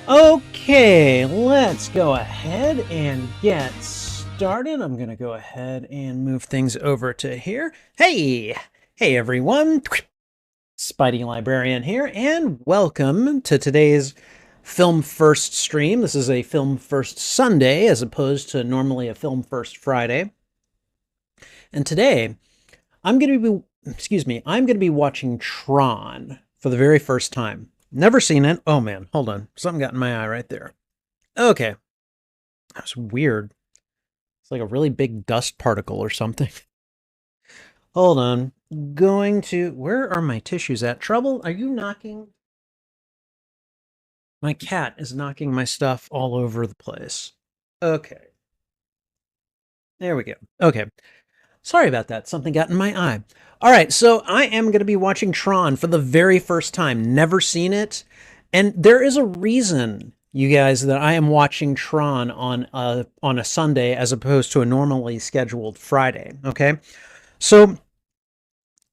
Okay, let's go ahead and get started. I'm going to go ahead and move things over to here. Hey everyone. Spidey Librarian here, and welcome to today's Film First stream. This is a Film First Sunday as opposed to normally a Film First Friday. And today, I'm going to be watching Tron for the very first time. Never seen it. Oh man, hold on. Something got in my eye right there. Okay. That was weird. It's like a really big dust particle or something. Hold on. Where are my tissues at? Trouble? Are you knocking? My cat is knocking my stuff all over the place. Okay. There we go. Okay. Sorry about that. Something got in my eye. All right, so I am going to be watching Tron for the very first time. Never seen it. And there is a reason, you guys, that I am watching Tron on a Sunday as opposed to a normally scheduled Friday, okay? So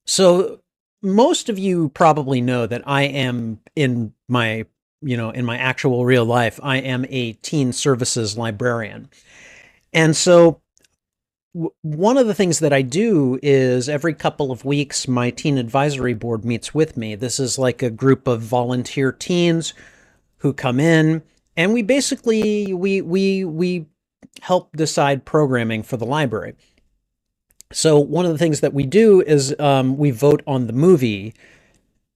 so most of you probably know that I am in my actual real life, I am a teen services librarian. And so one of the things that I do is every couple of weeks, my teen advisory board meets with me. This is like a group of volunteer teens who come in, and we basically we help decide programming for the library. So one of the things that we do is we vote on the movie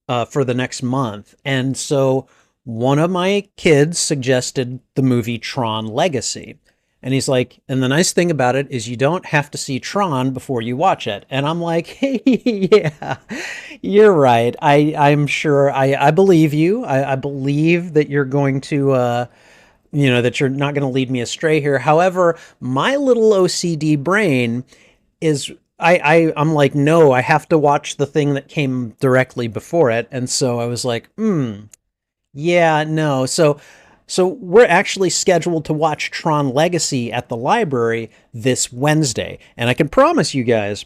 for the next month, and so one of my kids suggested the movie Tron Legacy. And he's like, and the nice thing about it is you don't have to see Tron before you watch it. And I'm like, hey, yeah, you're right. I'm sure I believe you. I believe that you're going to, that you're not going to lead me astray here. However, my little OCD brain is, I'm like, no, I have to watch the thing that came directly before it. And so I was like, yeah, no. So we're actually scheduled to watch Tron Legacy at the library this Wednesday. And I can promise you guys,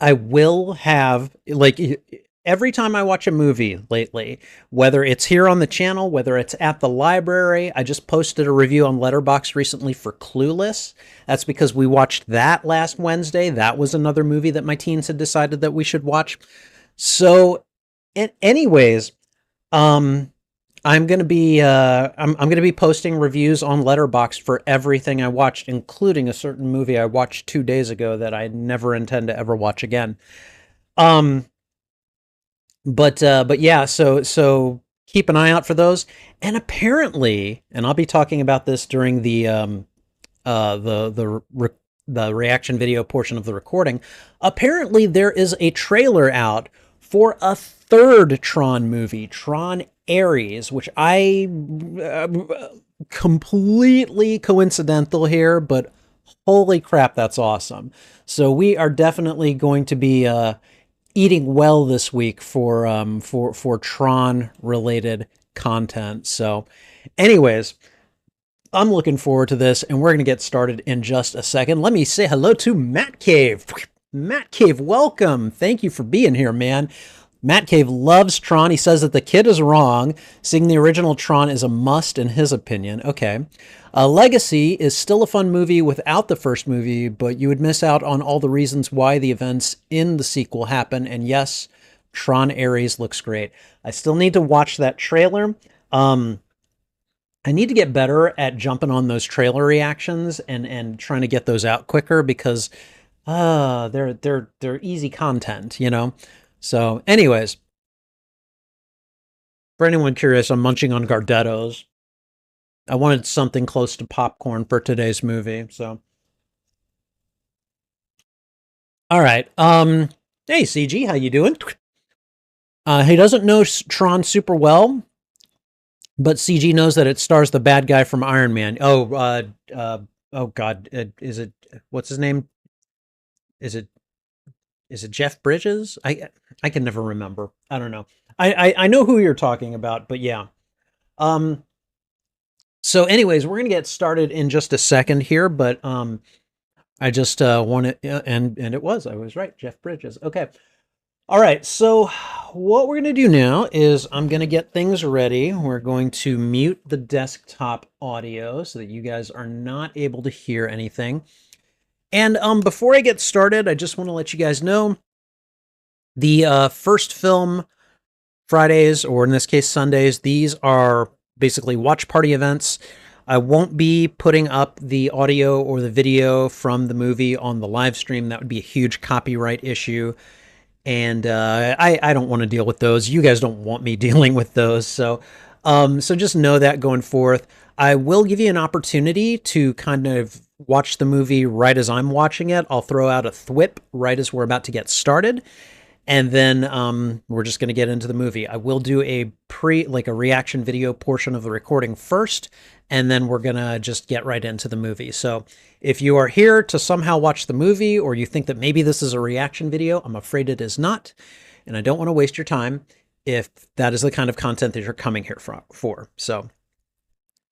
I will have, like, every time I watch a movie lately, whether it's here on the channel, whether it's at the library, I just posted a review on Letterboxd recently for Clueless. That's because we watched that last Wednesday. That was another movie that my teens had decided that we should watch. So, anyways, um, I'm gonna be posting reviews on Letterboxd for everything I watched, including a certain movie I watched 2 days ago that I never intend to ever watch again. Um, but yeah, so keep an eye out for those. And apparently, and I'll be talking about this during the reaction video portion of the recording. Apparently, there is a trailer out for a third Tron movie, Tron Ares, which I completely coincidental here, but holy crap, that's awesome. So we are definitely going to be eating well this week for Tron related content. So, anyways, I'm looking forward to this, and we're going to get started in just a second. Let me say hello to Matt Cave. Matt Cave, welcome. Thank you for being here, man. Matt Cave loves Tron. He says that the kid is wrong. Seeing the original Tron is a must in his opinion. Okay. Legacy is still a fun movie without the first movie, but you would miss out on all the reasons why the events in the sequel happen. And yes, Tron Ares looks great. I still need to watch that trailer. I need to get better at jumping on those trailer reactions and trying to get those out quicker because they're easy content, you know. So, anyways, for anyone curious, I'm munching on Gardettos. I wanted something close to popcorn for today's movie. So, all right. Hey CG, how you doing? He doesn't know Tron super well, but CG knows that it stars the bad guy from Iron Man. Oh God, is it what's his name? Is it Jeff Bridges? I can never remember. I don't know. I know who you're talking about, but yeah. Um. So, anyways, we're gonna get started in just a second here, but I just wanted, and I was right, Jeff Bridges. Okay. All right, so what we're going to do now is I'm going to get things ready. We're going to mute the desktop audio so that you guys are not able to hear anything. And before I get started, I just want to let you guys know the first film Fridays, or in this case Sundays, these are basically watch party events. I won't be putting up the audio or the video from the movie on the live stream. That would be a huge copyright issue. And I don't want to deal with those. You guys don't want me dealing with those. So just know that going forth. I will give you an opportunity to kind of watch the movie right as I'm watching it. I'll throw out a thwip right as we're about to get started. And then we're just going to get into the movie. I will do a like a reaction video portion of the recording first, and then we're going to just get right into the movie. So if you are here to somehow watch the movie, or you think that maybe this is a reaction video, I'm afraid it is not. And I don't want to waste your time if that is the kind of content that you're coming here for. So,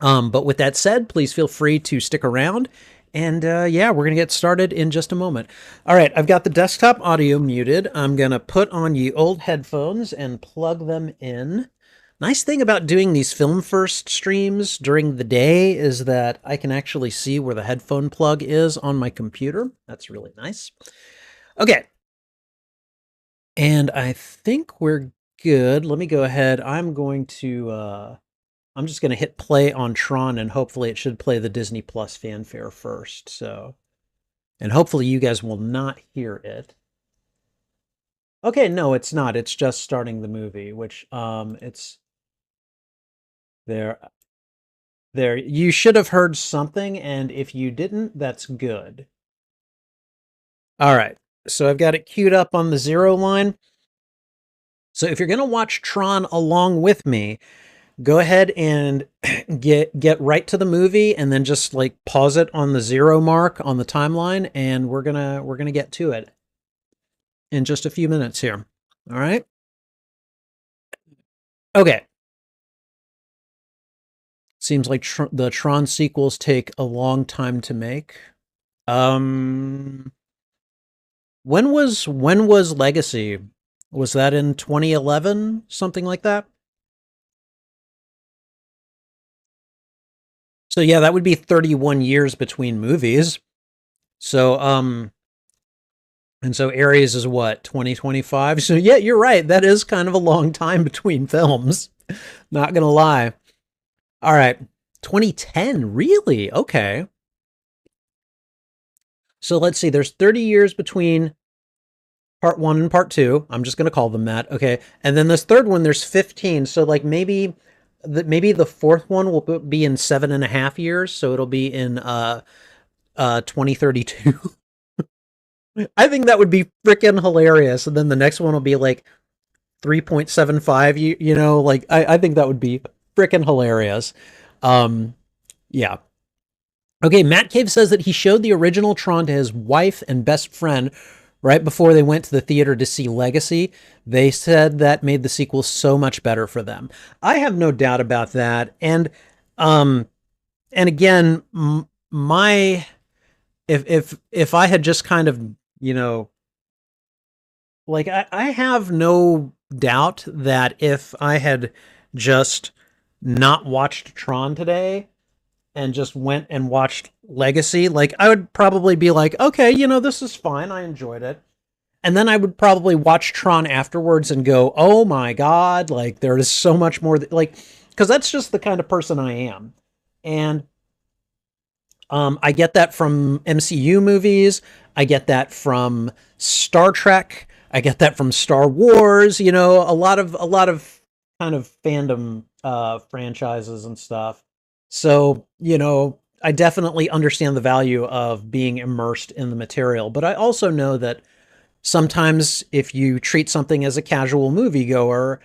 but with that said, please feel free to stick around. And yeah, we're going to get started in just a moment. All right, I've got the desktop audio muted. I'm going to put on ye old headphones and plug them in. Nice thing about doing these Film First streams during the day is that I can actually see where the headphone plug is on my computer. That's really nice. Okay. And I think we're good. Let me go ahead. I'm just going to hit play on Tron, and hopefully it should play the Disney Plus fanfare first. So, and hopefully you guys will not hear it. Okay, no, it's not. It's just starting the movie, which it's there. There, you should have heard something, and if you didn't, that's good. All right, so I've got it queued up on the 0 line. So if you're going to watch Tron along with me, go ahead and get right to the movie, and then just like pause it on the 0 mark on the timeline, and we're gonna get to it in just a few minutes here. All right. Okay. Seems like the Tron sequels take a long time to make. When was Legacy? Was that in 2011? Something like that? So yeah, that would be 31 years between movies. So and so Aries is what, 2025? So yeah, you're right. That is kind of a long time between films. Not gonna lie. All right. 2010, really? Okay. So let's see, there's 30 years between part 1 and part 2. I'm just gonna call them that. Okay. And then this third one, there's 15. So like maybe the fourth one will be in 7.5 years. So it'll be in 2032. I think that would be freaking hilarious. And then the next one will be like 3.75. You know, like I think that would be freaking hilarious. Yeah. Okay, Matt Cave says that he showed the original Tron to his wife and best friend right before they went to the theater to see Legacy. They said that made the sequel so much better for them. I have no doubt about that. And again, my if I had just kind of, you know, like I have no doubt that if I had just not watched Tron today and just went and watched Legacy, like I would probably be like, okay, you know, this is fine. I enjoyed it. And then I would probably watch Tron afterwards and go, oh my God, like there is so much more, like, because that's just the kind of person I am. And I get that from MCU movies. I get that from Star Trek. I get that from Star Wars. You know, a lot of kind of fandom franchises and stuff. So, you know, I definitely understand the value of being immersed in the material, but I also know that sometimes if you treat something as a casual moviegoer,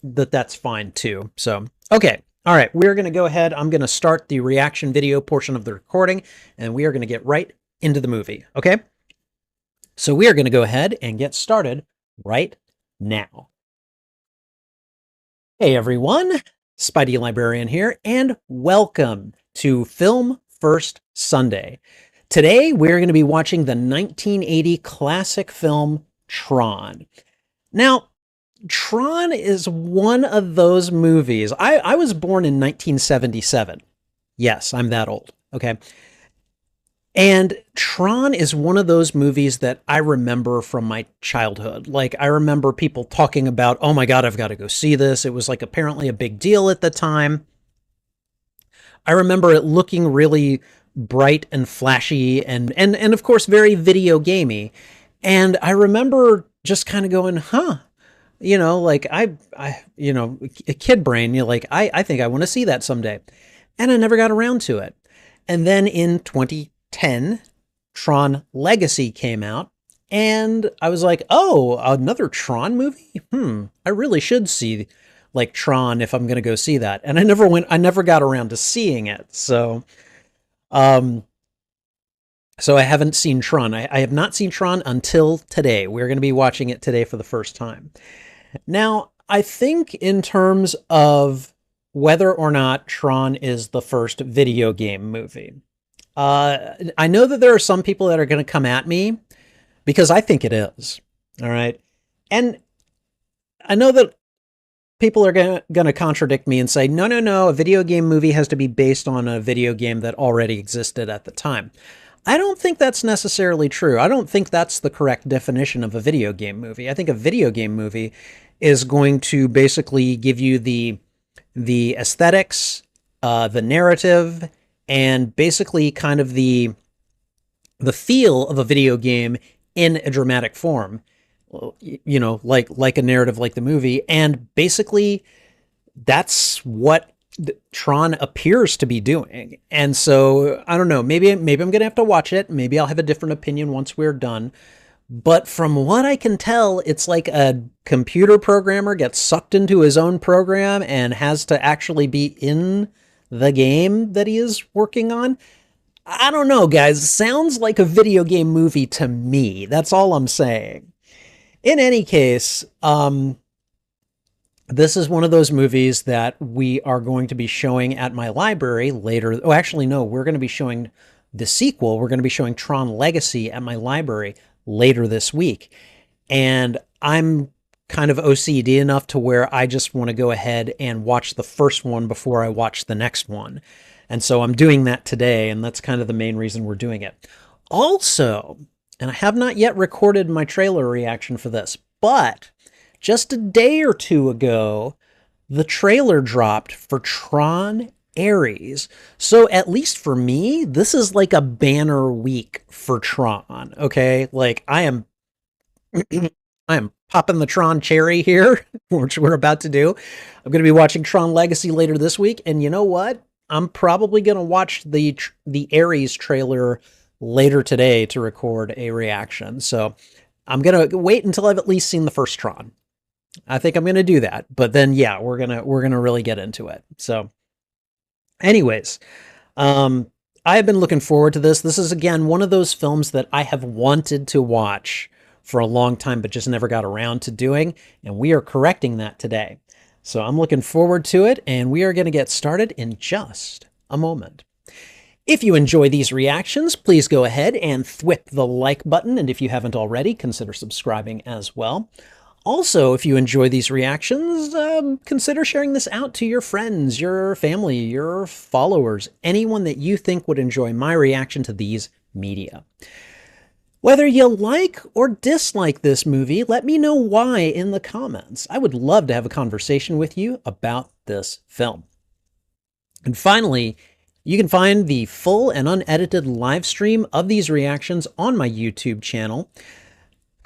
that's fine too. So, okay. All right, we're going to go ahead. I'm going to start the reaction video portion of the recording, and we are going to get right into the movie, okay? So we are going to go ahead and get started right now. Hey everyone, Spidey Librarian here, and welcome to Film First Sunday. Today we're going to be watching the 1980 classic film Tron. Now, Tron is one of those movies. I was born in 1977. Yes, I'm that old. Okay. And Tron is one of those movies that I remember from my childhood. Like, I remember people talking about, oh my God, I've got to go see this. It was like apparently a big deal at the time. I remember it looking really bright and flashy and of course very video gamey. And I remember just kind of going, huh, like a kid brain, like, I think I want to see that someday. And I never got around to it. And then in 2010, Tron Legacy came out. And I was like, oh, another Tron movie? I really should see like Tron if I'm going to go see that. And I never got around to seeing it. Um, so I haven't seen Tron. I have not seen Tron until today. We're going to be watching it today for the first time. Now, I think in terms of whether or not Tron is the first video game movie, I know that there are some people that are going to come at me because I think it is. All right. And I know that people are going to contradict me and say, no, a video game movie has to be based on a video game that already existed at the time. I don't think that's necessarily true. I don't think that's the correct definition of a video game movie. I think a video game movie is going to basically give you the aesthetics, the narrative, and basically kind of the feel of a video game in a dramatic form. Like a narrative like the movie. And basically, that's what Tron appears to be doing. And so, I don't know, maybe I'm going to have to watch it. Maybe I'll have a different opinion once we're done. But from what I can tell, it's like a computer programmer gets sucked into his own program and has to actually be in the game that he is working on. I don't know, guys. Sounds like a video game movie to me. That's all I'm saying. In any case, this is one of those movies that we are going to be showing at my library later. Oh, actually, no, we're going to be showing the sequel. We're going to be showing Tron Legacy at my library later this week. And I'm kind of OCD enough to where I just want to go ahead and watch the first one before I watch the next one. And so I'm doing that today, and that's kind of the main reason we're doing it. Also, and I have not yet recorded my trailer reaction for this, but just a day or two ago, the trailer dropped for Tron Ares. So at least for me, this is like a banner week for Tron, okay? Like, I am popping the Tron cherry here, which we're about to do. I'm going to be watching Tron Legacy later this week, and you know what? I'm probably going to watch the Ares trailer later today to record a reaction. So I'm going to wait until I've at least seen the first Tron. I think I'm going to do that. But then, yeah, we're going to really get into it. So anyways, I have been looking forward to this. This is, again, one of those films that I have wanted to watch for a long time, but just never got around to doing. And we are correcting that today. So I'm looking forward to it, and we are going to get started in just a moment. If you enjoy these reactions, please go ahead and thwip the like button, and if you haven't already, consider subscribing as well. Also, if you enjoy these reactions, consider sharing this out to your friends, your family, your followers, anyone that you think would enjoy my reaction to these media. Whether you like or dislike this movie, let me know why in the comments. I would love to have a conversation with you about this film. And finally, you can find the full and unedited live stream of these reactions on my YouTube channel.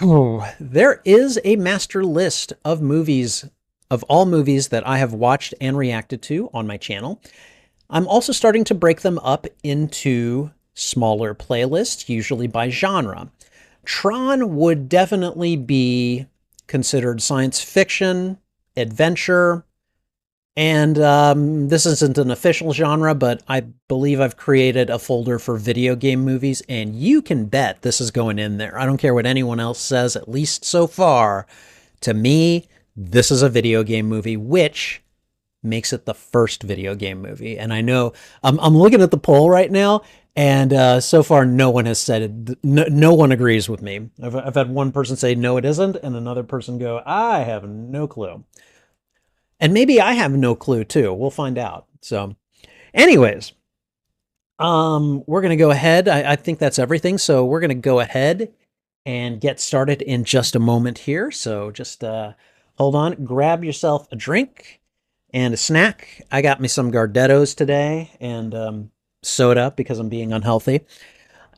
Oh, there is a master list of movies, of all movies that I have watched and reacted to on my channel. I'm also starting to break them up into smaller playlists, usually by genre. Tron would definitely be considered science fiction, adventure, and this isn't an official genre, but I believe I've created a folder for video game movies, and you can bet this is going in there. I don't care what anyone else says, at least so far. To me, this is a video game movie, which makes it the first video game movie. And I know I'm looking at the poll right now, And so far, no one has said it. No one agrees with me. I've had one person say, no, it isn't, and another person go, I have no clue. And maybe I have no clue too. We'll find out. So, anyways, we're going to go ahead. I think that's everything. So, we're going to go ahead and get started in just a moment here. So, just hold on, grab yourself a drink and a snack. I got me some Gardettos today and soda because I'm being unhealthy.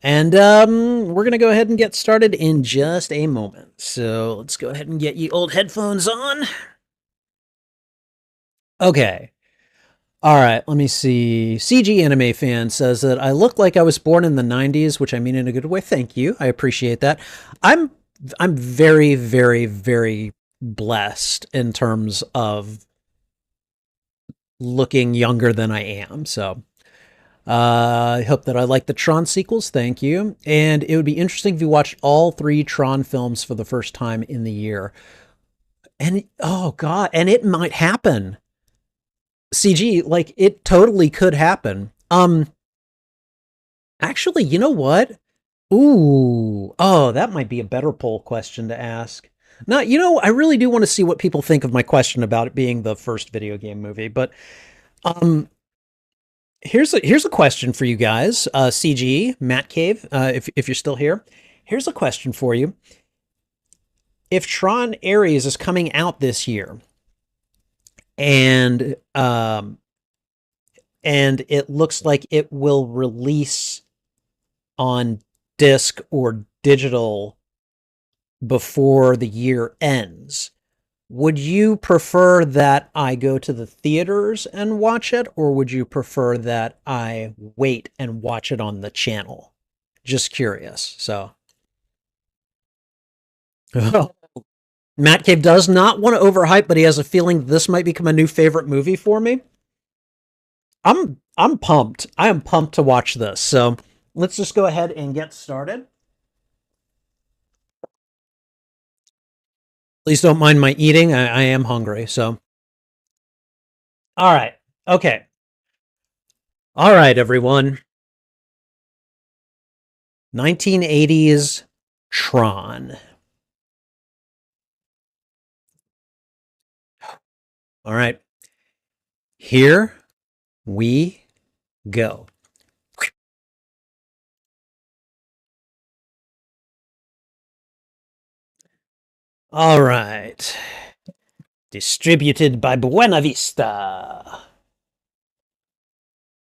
And we're going to go ahead and get started in just a moment. So let's go ahead and get ye old headphones on. Okay. All right, let me see. CG Anime Fan says that I look like I was born in the 90s, which I mean in a good way. Thank you. I appreciate that. I'm I'm very, very, very blessed in terms of looking younger than I am. So I hope that I like the Tron sequels. Thank you. And it would be interesting if you watched all three Tron films for the first time in the year. And oh god, and it might happen. CG, like it totally could happen. Actually, you know what? Ooh, oh, that might be a better poll question to ask. Now, I really do want to see what people think of my question about it being the first video game movie. But um, here's a question for you guys. CG, Matt Cave, if you're still here, here's a question for you. If Tron Ares is coming out this year, and and it looks like it will release on disc or digital before the year ends, would you prefer that I go to the theaters and watch it, or would you prefer that I wait and watch it on the channel? Just curious. So, Matt Cave does not want to overhype, but he has a feeling this might become a new favorite movie for me. I'm pumped. I am pumped to watch this. So let's just go ahead and get started. Please don't mind my eating. I am hungry. So, all right. Okay. All right, everyone. 1980s Tron. All right. Here we go. All right. Distributed by Buena Vista.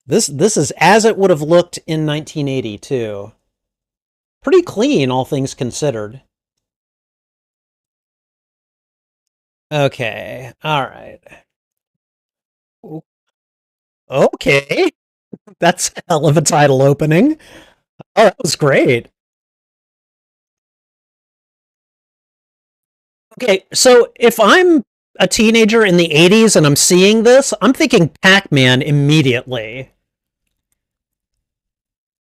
This is as it would have looked in 1982. Pretty clean, all things considered. Okay. All right. Okay. That's a hell of a title opening. Oh, that was great. Okay, so if I'm a teenager in the 80s and I'm seeing this, I'm thinking Pac-Man immediately.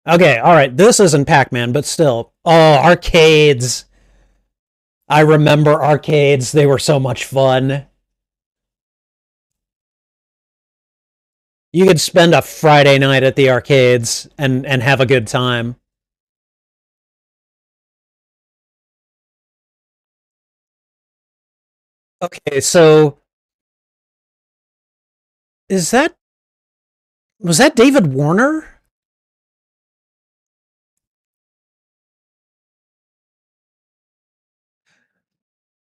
Okay, all right, this isn't Pac-Man, but still. Oh, arcades. I remember arcades. They were so much fun. You could spend a Friday night at the arcades and have a good time. Okay, so is that was that David Warner?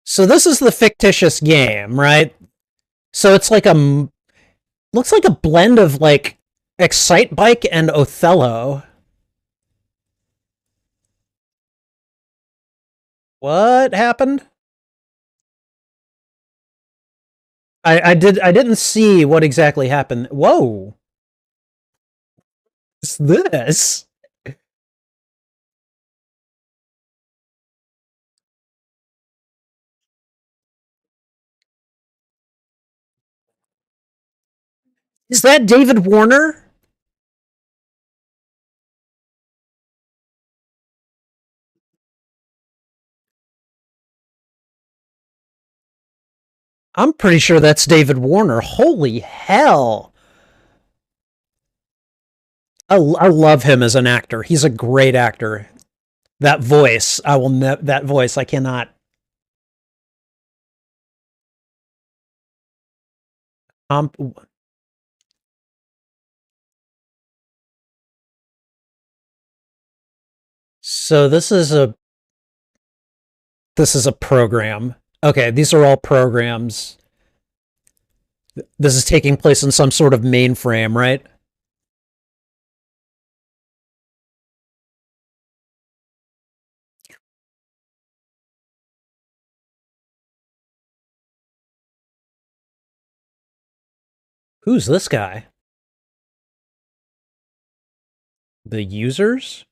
So this is the fictitious game, right? So it's like a looks like a blend of like Excite Bike and Othello. What happened? I didn't see what exactly happened. Whoa. What's this? Is that David Warner? I'm pretty sure that's David Warner. Holy hell. I love him as an actor. He's a great actor. That voice, I will that voice. I cannot. Um, so this is a program. Okay, these are all programs. This is taking place in some sort of mainframe, right? Who's this guy? The users?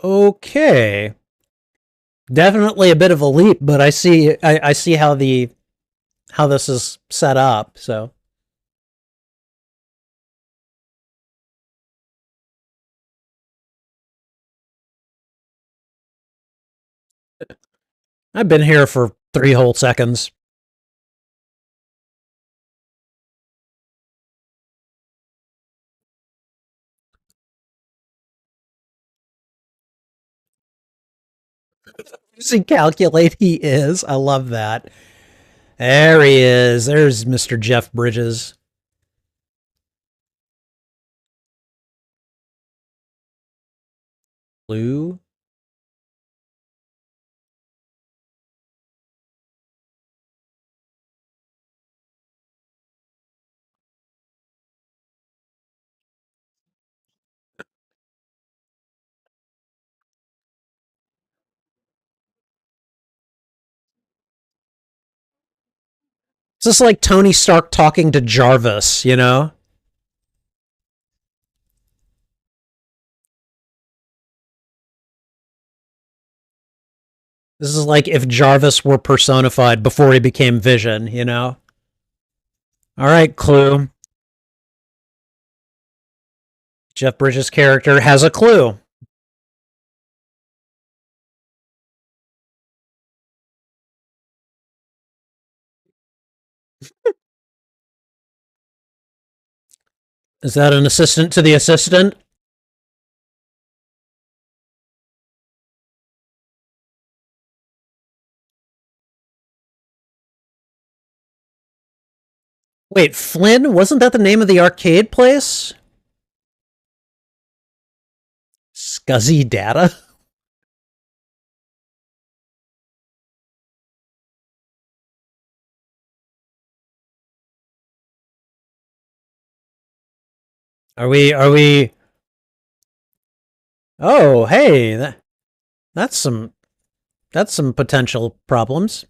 Okay. Definitely a bit of a leap, but I see how this is set up, so I've been here for 3 whole seconds. Using calculate he is. I love that. There he is. There's Mr. Jeff Bridges. Blue. It's just like Tony Stark talking to Jarvis, you know? This is like if Jarvis were personified before he became Vision, you know? All right, clue. Jeff Bridges' character has a clue. Is that an assistant to the assistant? Wait, Flynn? Wasn't that the name of the arcade place? Scuzzy Data? Are we Oh, hey, that's some that's some potential problems.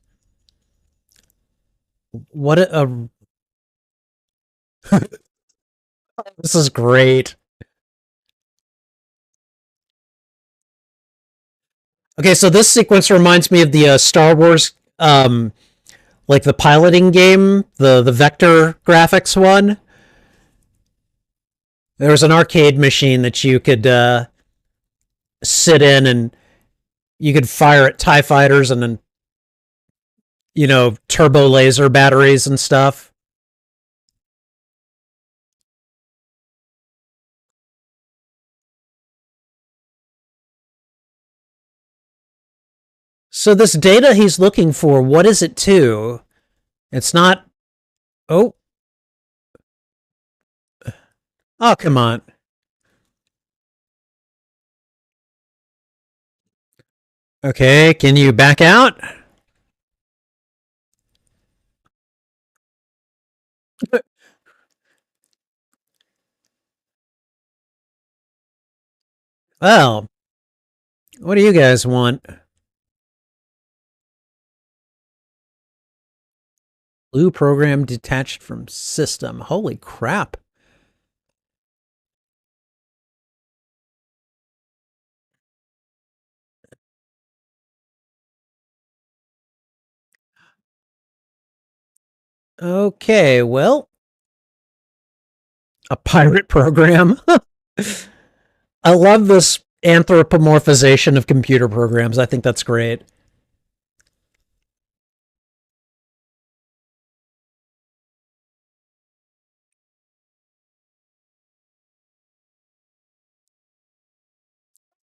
What a this is great. Okay, so this sequence reminds me of the Star Wars like the piloting game, the vector graphics one. There was an arcade machine that you could sit in and you could fire at TIE fighters and then, turbo laser batteries and stuff. So this data he's looking for, what is it to? It's not. Oh, oh, come on. Okay, can you back out? Well, what do you guys want? Blue program detached from system. Holy crap. Okay, well, a pirate program. I love this anthropomorphization of computer programs. I think that's great.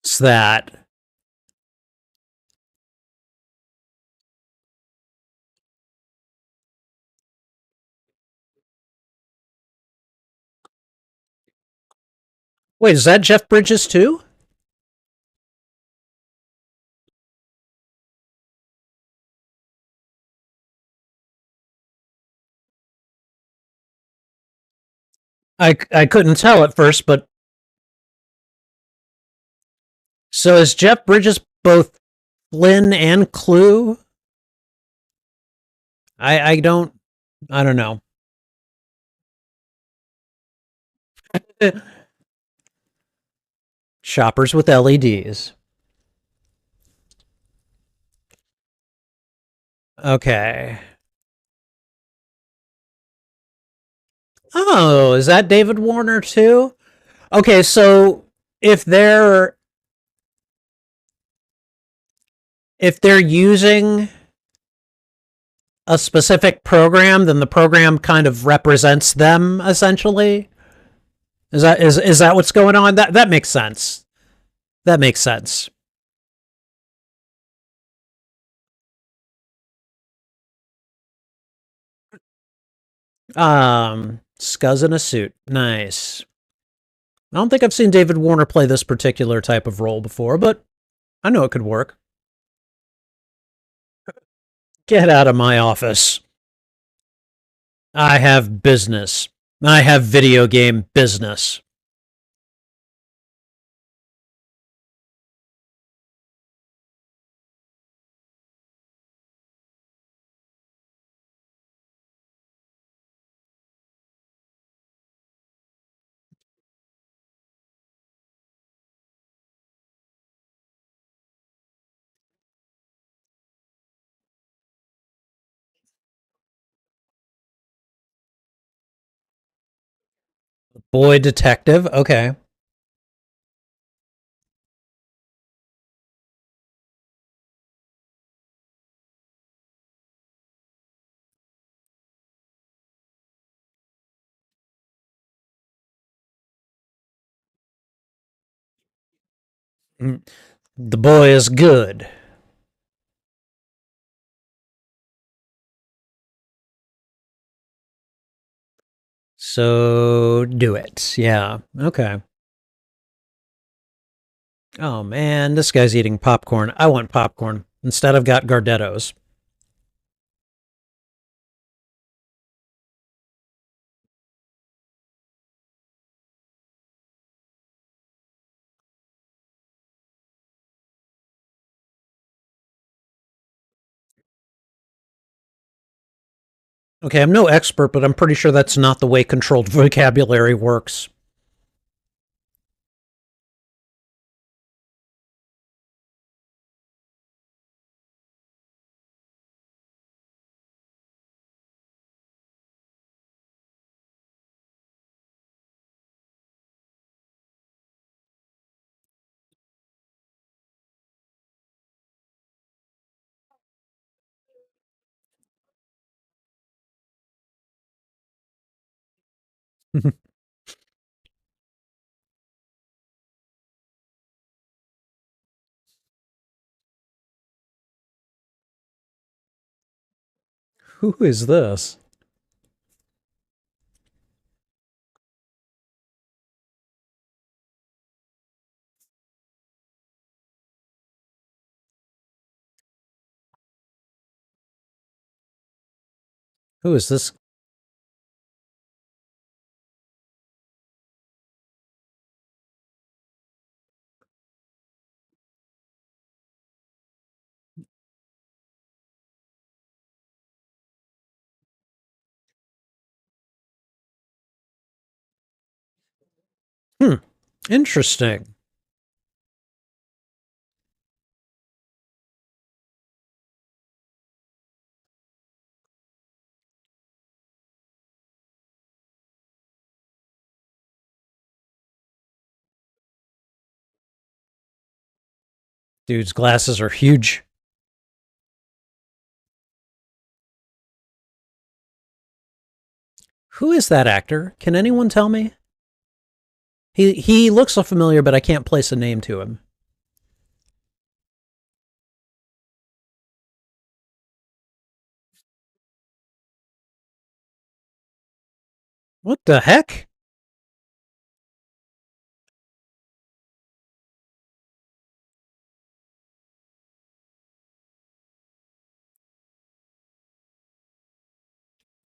It's that. Wait, is that Jeff Bridges too? I couldn't tell at first, but so is Jeff Bridges both Flynn and Clue? I don't know. Shoppers with LEDs. Okay. Oh, is that David Warner too? Okay, so if they're if they're using a specific program, then the program kind of represents them essentially. Is that what's going on? That makes sense. That makes sense. Scuzz in a suit. Nice. I don't think I've seen David Warner play this particular type of role before, but I know it could work. Get out of my office. I have business. I have video game business. Boy detective. Okay. Mm, the boy is good. So do it. Yeah. Okay. Oh man, this guy's eating popcorn. I want popcorn. Instead, I've got Gardettos. Okay, I'm no expert, but I'm pretty sure that's not the way controlled vocabulary works. Who is this? Who is this? Hmm. Interesting. Dude's glasses are huge. Who is that actor? Can anyone tell me? He looks so familiar, but I can't place a name to him. What the heck?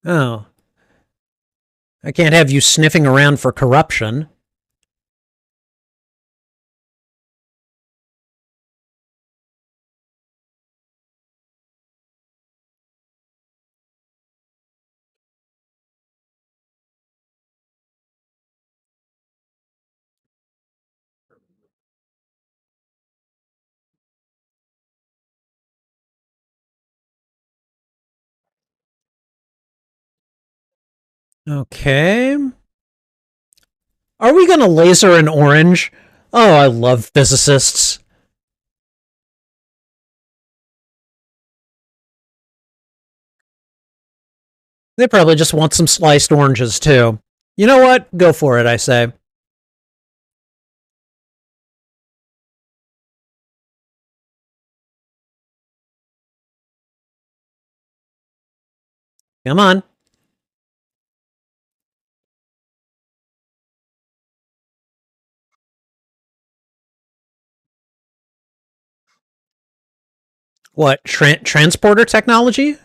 Oh. I can't have you sniffing around for corruption. Okay. Are we gonna laser an orange? Oh, I love physicists. They probably just want some sliced oranges, too. You know what? Go for it, I say. Come on. What? Transporter technology?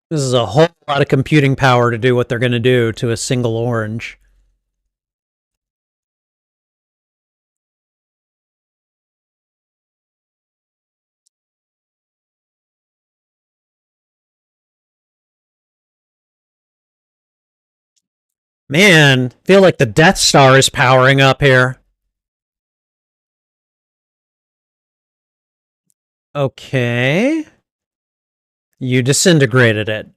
This is a whole lot of computing power to do what they're going to do to a single orange. Man, feel like the Death Star is powering up here. Okay. You disintegrated it.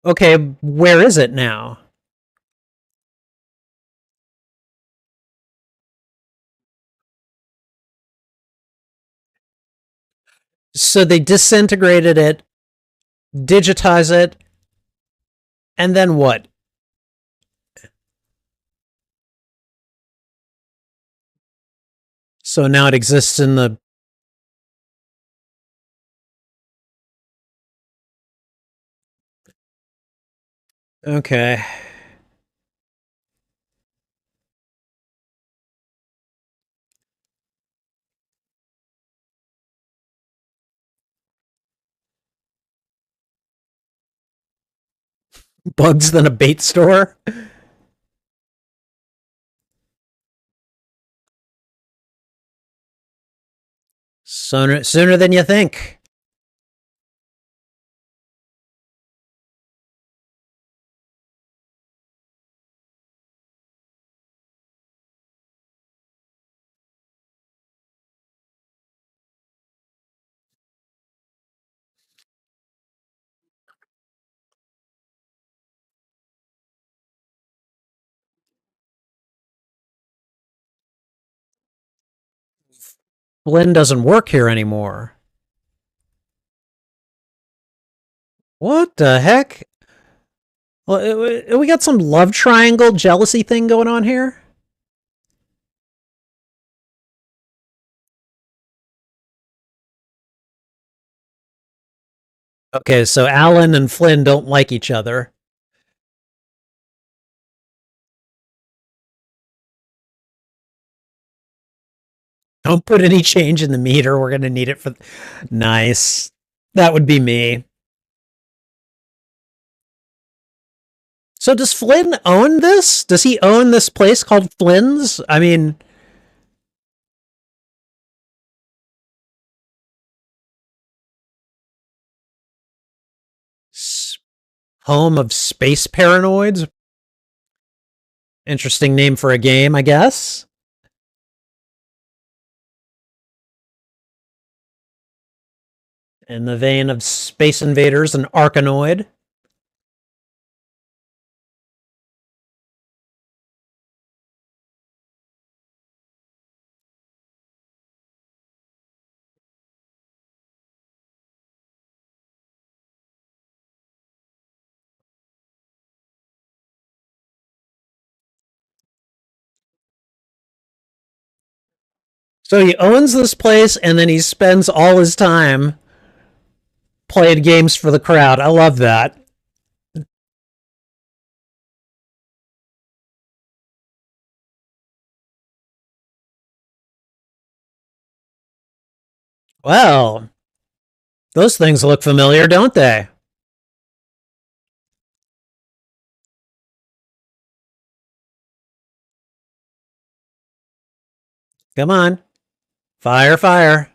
Okay, where is it now? So they disintegrated it, digitize it, and then what? So now it exists in the... Okay. Bugs than a bait store? Sooner than you think. Flynn doesn't work here anymore. What the heck? Well, we got some love triangle jealousy thing going on here? Okay, so Alan and Flynn don't like each other. Don't put any change in the meter. We're going to need it for... Nice. That would be me. So does Flynn own this? Does he own this place called Flynn's? I mean... Home of space paranoids. Interesting name for a game, I guess. In the vein of Space Invaders and Arkanoid. So he owns this place and then he spends all his time playing games for the crowd. I love that. Well, those things look familiar, don't they? Come on. Fire, fire.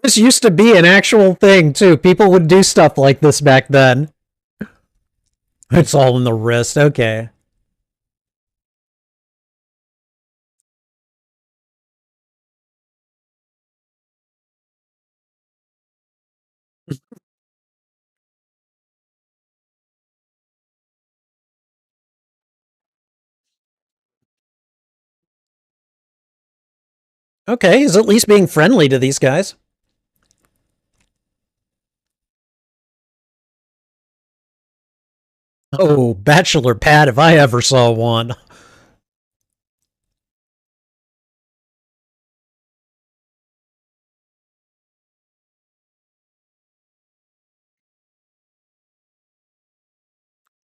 This used to be an actual thing, too. People would do stuff like this back then. It's all in the wrist. Okay. Okay, he's at least being friendly to these guys. Oh, bachelor pad if I ever saw one.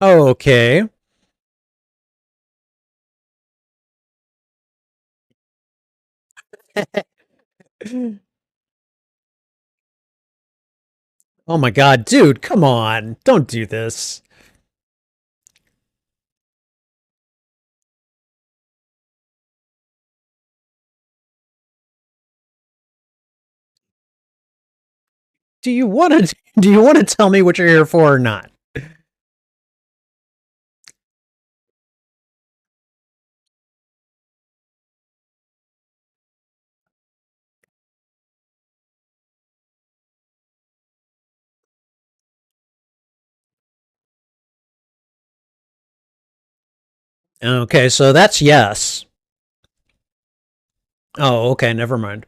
Okay. Oh my god, dude, come on. Don't do this. Do you want to do you want to tell me what you're here for or not? Okay, so that's yes. Oh, okay, never mind.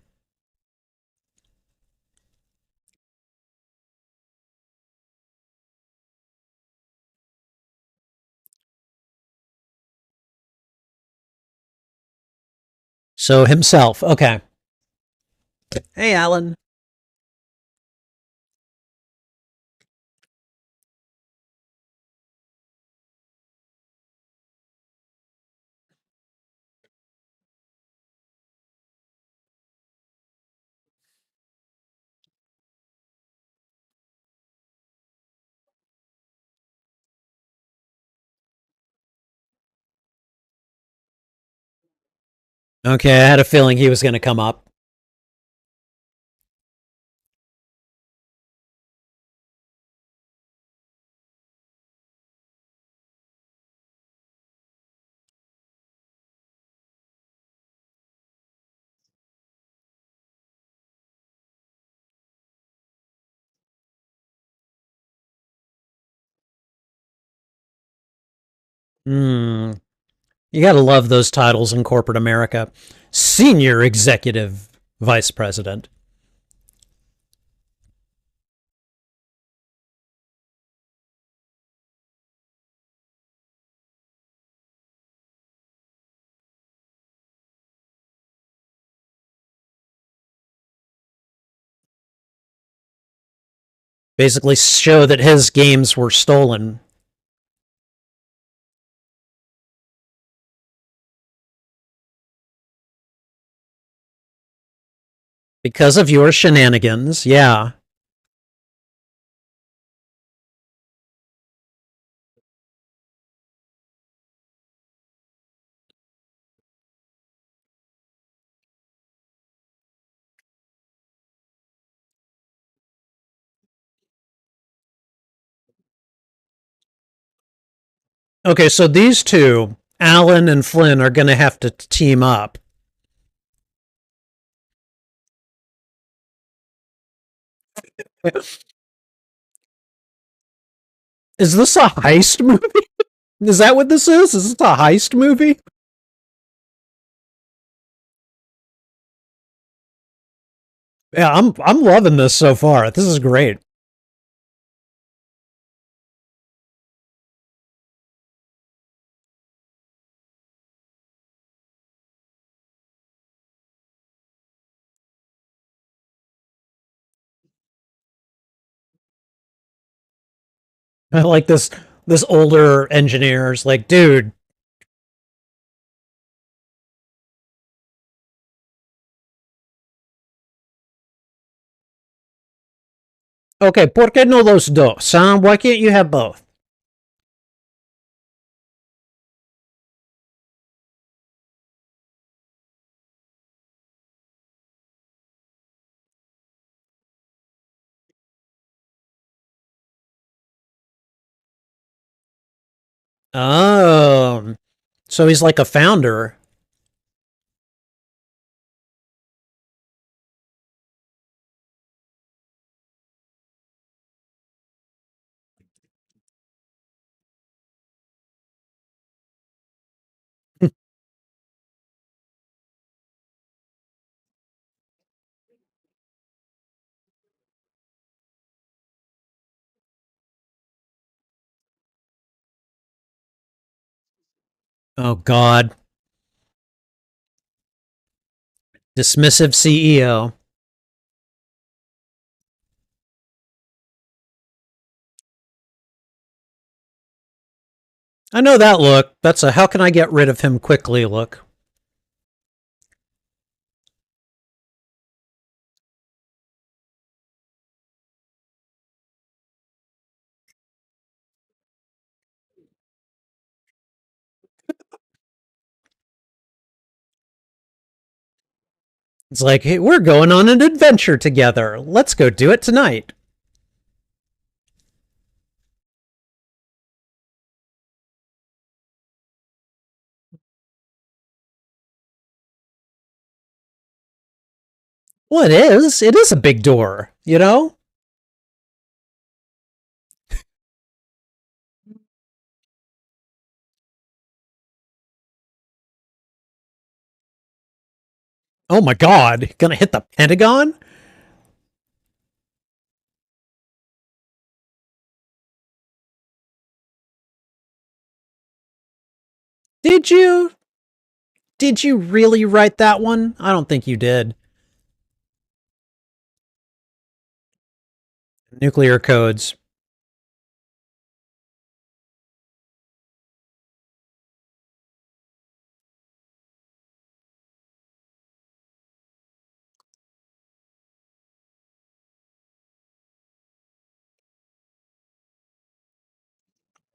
So himself. Okay. Hey, Alan. Okay, I had a feeling he was going to come up. Hmm. You got to love those titles in corporate America. Senior Executive Vice President. Basically, show that his games were stolen because of your shenanigans. Yeah. Okay, so these two, Alan and Flynn, are going to have to team up. Is this a heist movie? Is that what this is? Is this a heist movie? Yeah, I'm loving this so far. This is great. I like this older engineer's like, dude, okay, ¿por qué no los dos? Huh? Why can't you have both? Oh, so he's like a founder. Oh God, dismissive CEO. I know that look. That's a how can I get rid of him quickly look. It's like, hey, we're going on an adventure together. Let's go do it tonight. Well, it is. It is a big door, you know? Oh my God. Gonna hit the Pentagon? Did you? Did you really write that one? I don't think you did. Nuclear codes.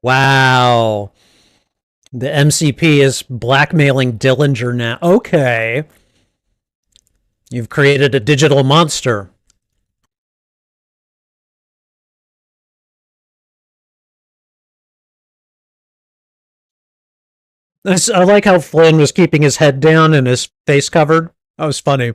Wow. The MCP is blackmailing Dillinger now. Okay. You've created a digital monster. I like how Flynn was keeping his head down and his face covered. That was funny.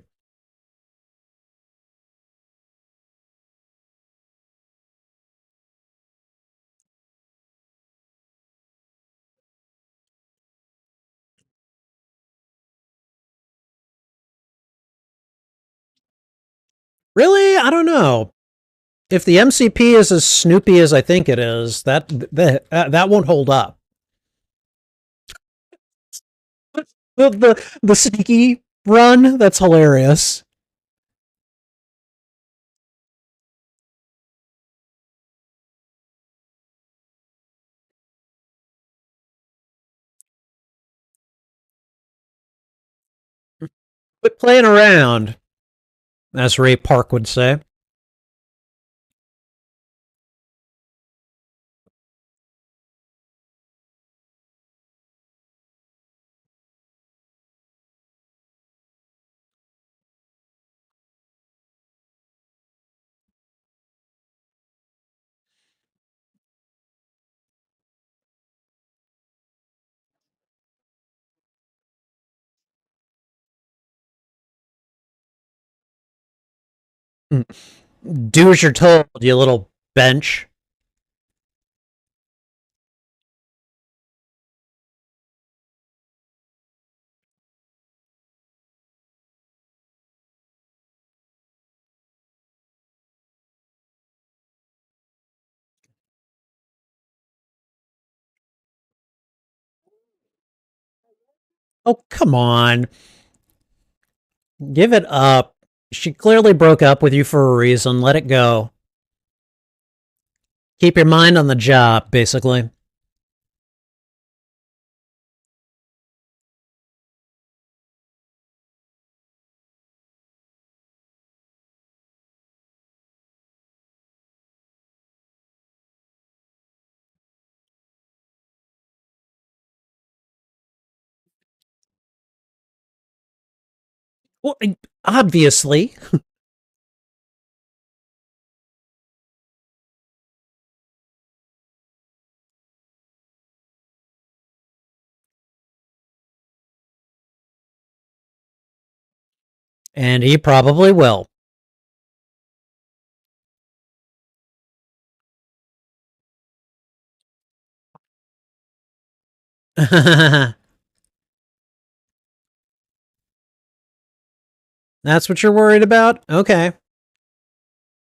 Really? I don't know. If the MCP is as snoopy as I think it is, that won't hold up. The sneaky run, that's hilarious. Quit playing around, as Ray Park would say. Mm. Do as you're told, you little bench. Oh, come on. Give it up. She clearly broke up with you for a reason. Let it go. Keep your mind on the job, basically. Well, obviously. And he probably will. That's what you're worried about? Okay.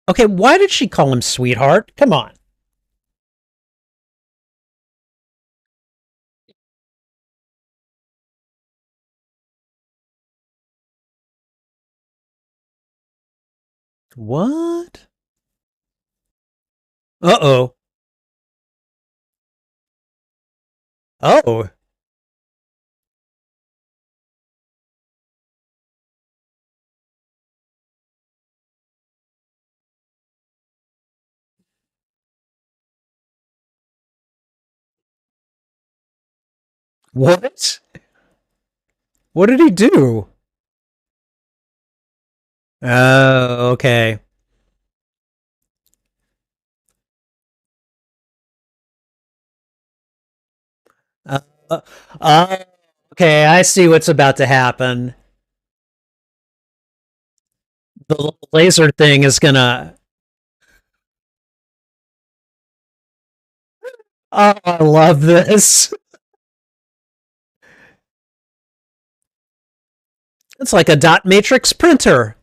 Okay, why did she call him sweetheart? Come on. What? Uh-oh. Oh. What? What did he do? Oh, okay. Uh, uh, uh, okay, I see what's about to happen. The little laser thing is gonna. Oh, I love this. It's like a dot matrix printer.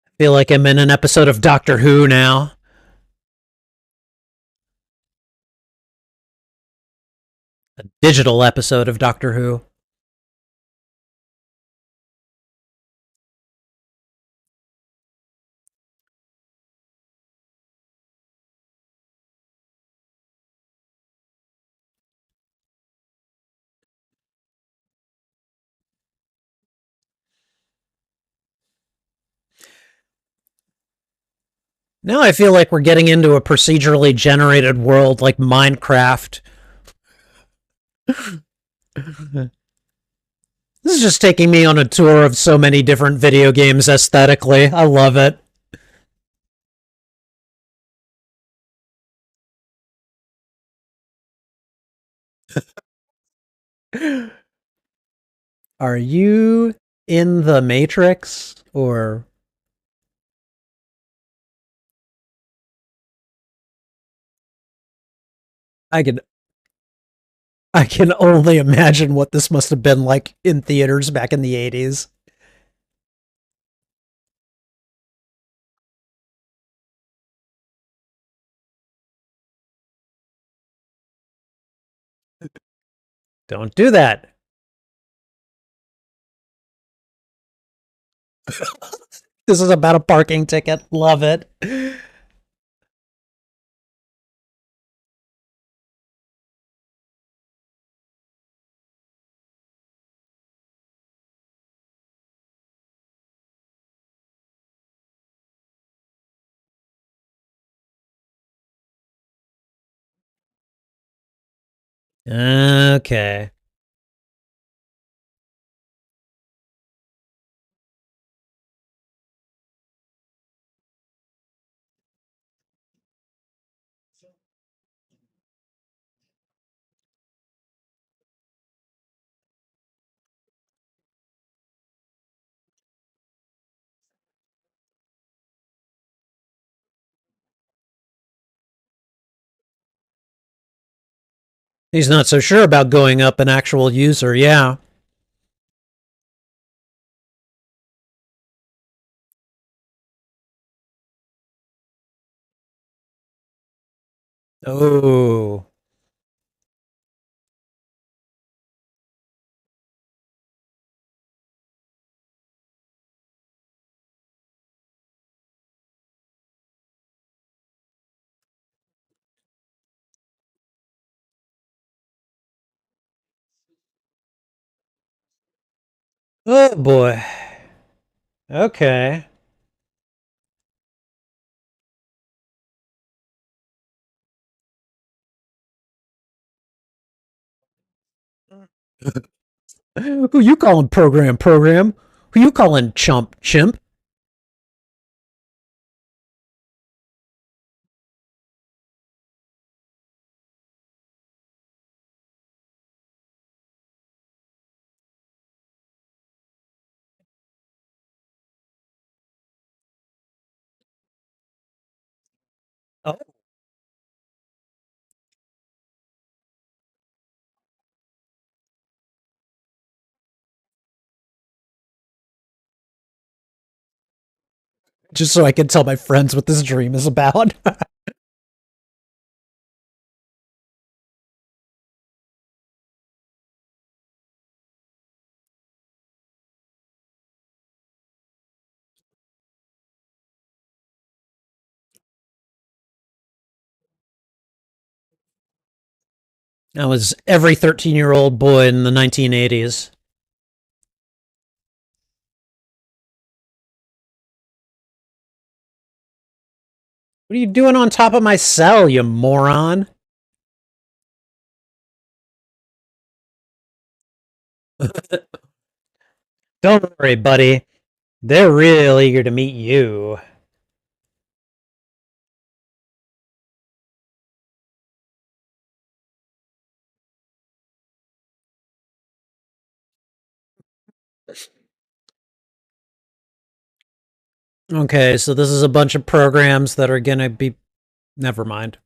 I feel like I'm in an episode of Doctor Who now. A digital episode of Doctor Who. Now I feel like we're getting into a procedurally generated world like Minecraft. This is just taking me on a tour of so many different video games aesthetically. I love it. Are you in the Matrix or I can I can only imagine what this must have been like in theaters back in the 80s. Don't do that. This is about a parking ticket. Love it. Okay. He's not so sure about going up an actual user, yeah. Oh. Oh boy. Okay. Who you calling program? Who you calling chimp? Oh. Just so I can tell my friends what this dream is about. I was every 13-year-old boy in the 1980s. What are you doing on top of my cell, you moron? Don't worry, buddy. They're real eager to meet you. Okay, so this is a bunch of programs that are gonna be. Never mind.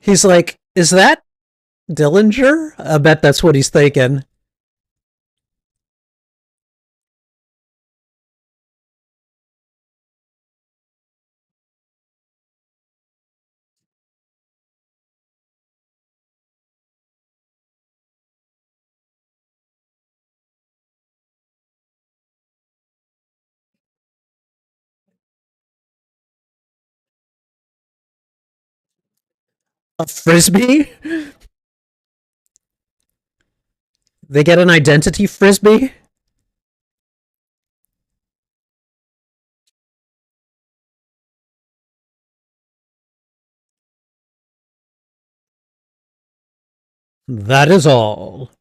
He's like, is that Dillinger? I bet that's what he's thinking. A frisbee? They get an identity frisbee? That is all.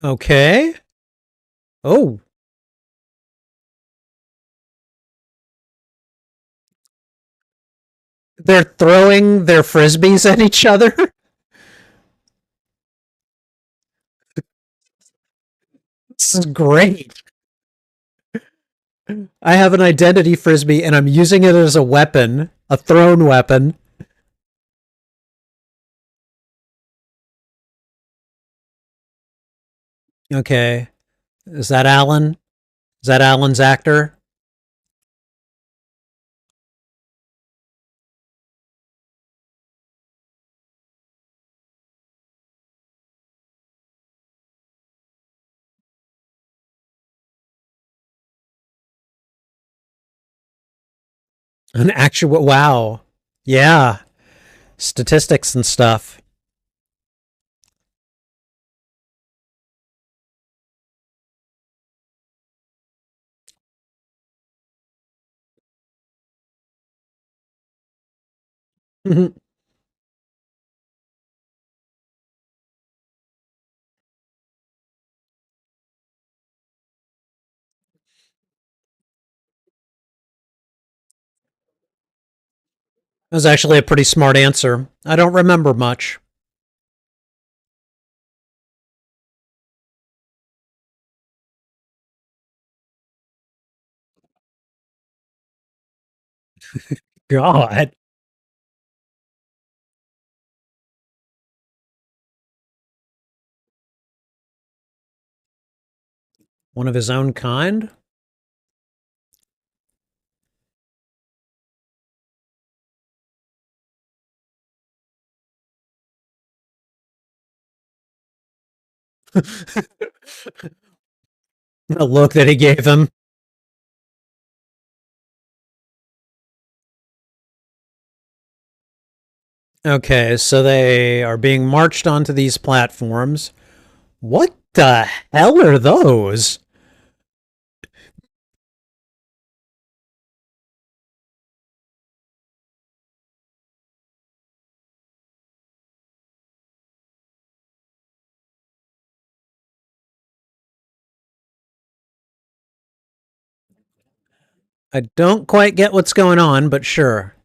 Okay. Oh, they're throwing their frisbees at each other? This is great. I have an identity frisbee and I'm using it as a weapon, a thrown weapon. Okay. Is that Alan? Is that Alan's actor? An actual wow. Yeah. Statistics and stuff. It was actually a pretty smart answer. I don't remember much. God. One of his own kind? The look that he gave him. Okay, so they are being marched onto these platforms. What the hell are those? I don't quite get what's going on, but sure.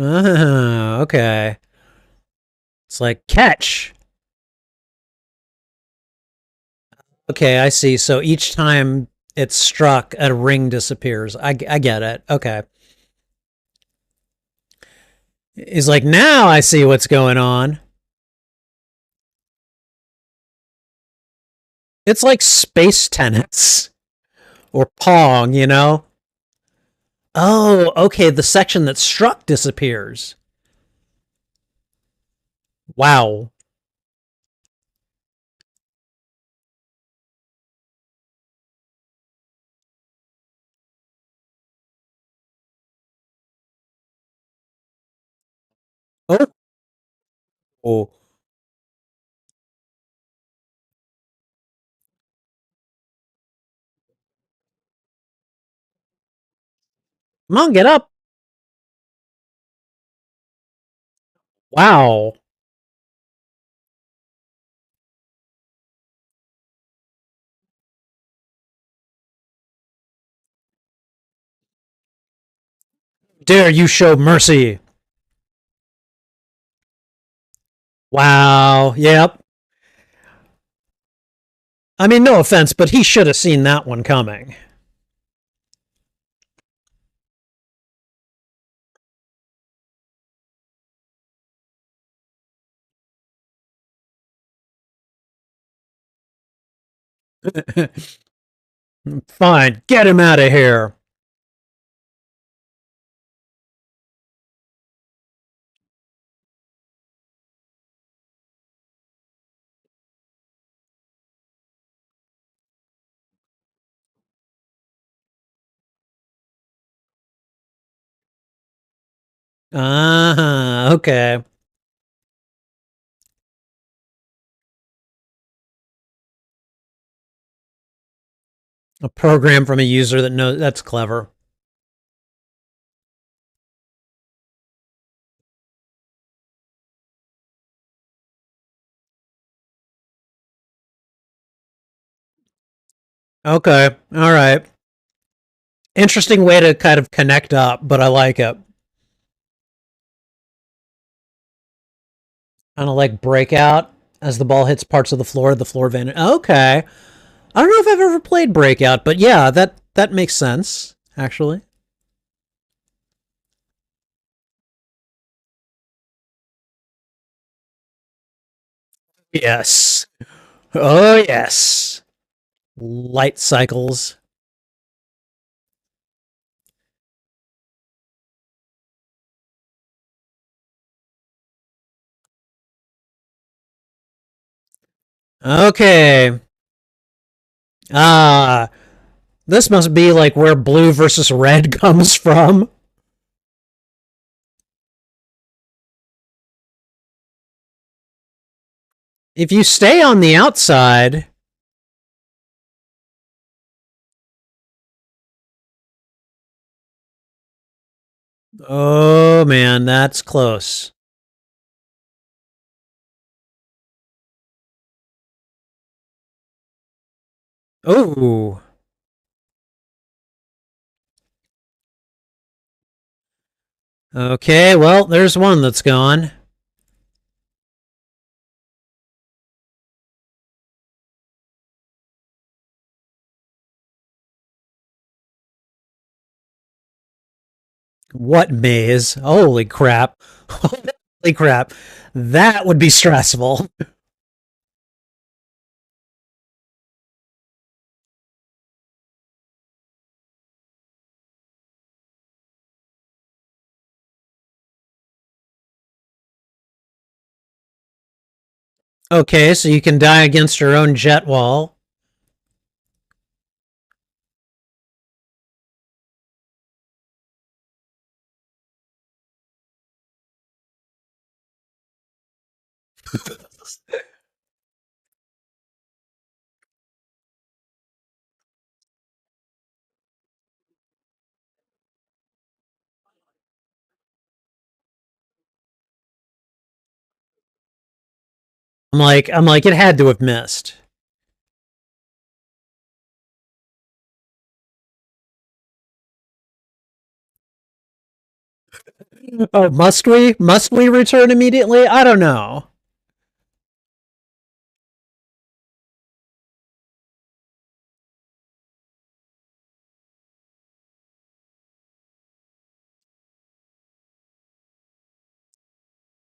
Ah, okay. It's like catch. Okay, I see. So each time it's struck, a ring disappears. I get it. Okay. He's like, now I see what's going on. It's like space tennis or Pong, you know? Oh, okay. The section that struck disappears. Wow. Oh, come on, get up. Wow. Dare you show mercy. Wow. Yep. I mean, no offense, but he should have seen that one coming. Fine, get him out of here. Ah, okay. A program from a user that knows that's clever. Okay, all right. Interesting way to kind of connect up, but I like it. Kind of like breakout as the ball hits parts of the floor vanishes. Okay. I don't know if I've ever played breakout, but yeah, that makes sense actually. Yes. Oh yes. Light cycles. Okay. Ah, this must be like where blue versus red comes from. If you stay on the outside. Oh man, that's close. Oh. Okay, well, there's one that's gone. What maze? Holy crap. Holy crap. That would be stressful. Okay, so you can die against your own jet wall. I'm like, it had to have missed. Oh, must we? Must we return immediately? I don't know.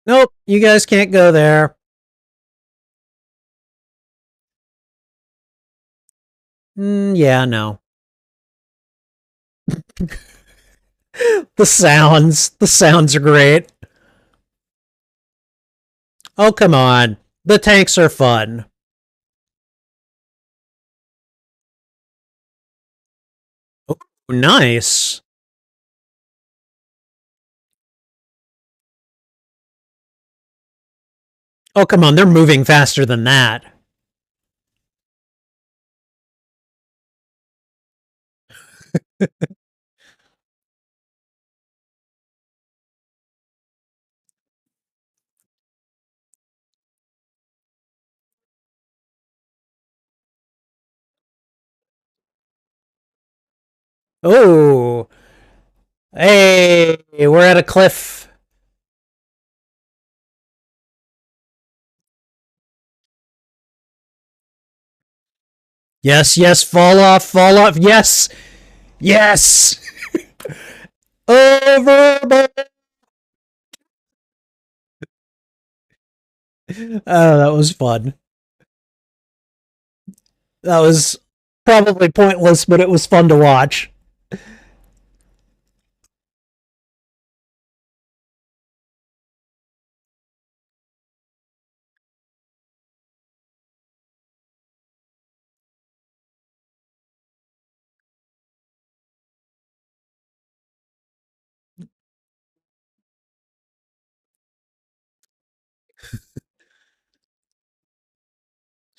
Nope, you guys can't go there. Yeah, no. The sounds are great. Oh, come on. The tanks are fun. Oh, nice. Oh, come on. They're moving faster than that. Oh, hey, we're at a cliff. Yes, yes, fall off, fall off. Yes, yes. Overboard. Oh, that was fun. That was probably pointless, but it was fun to watch.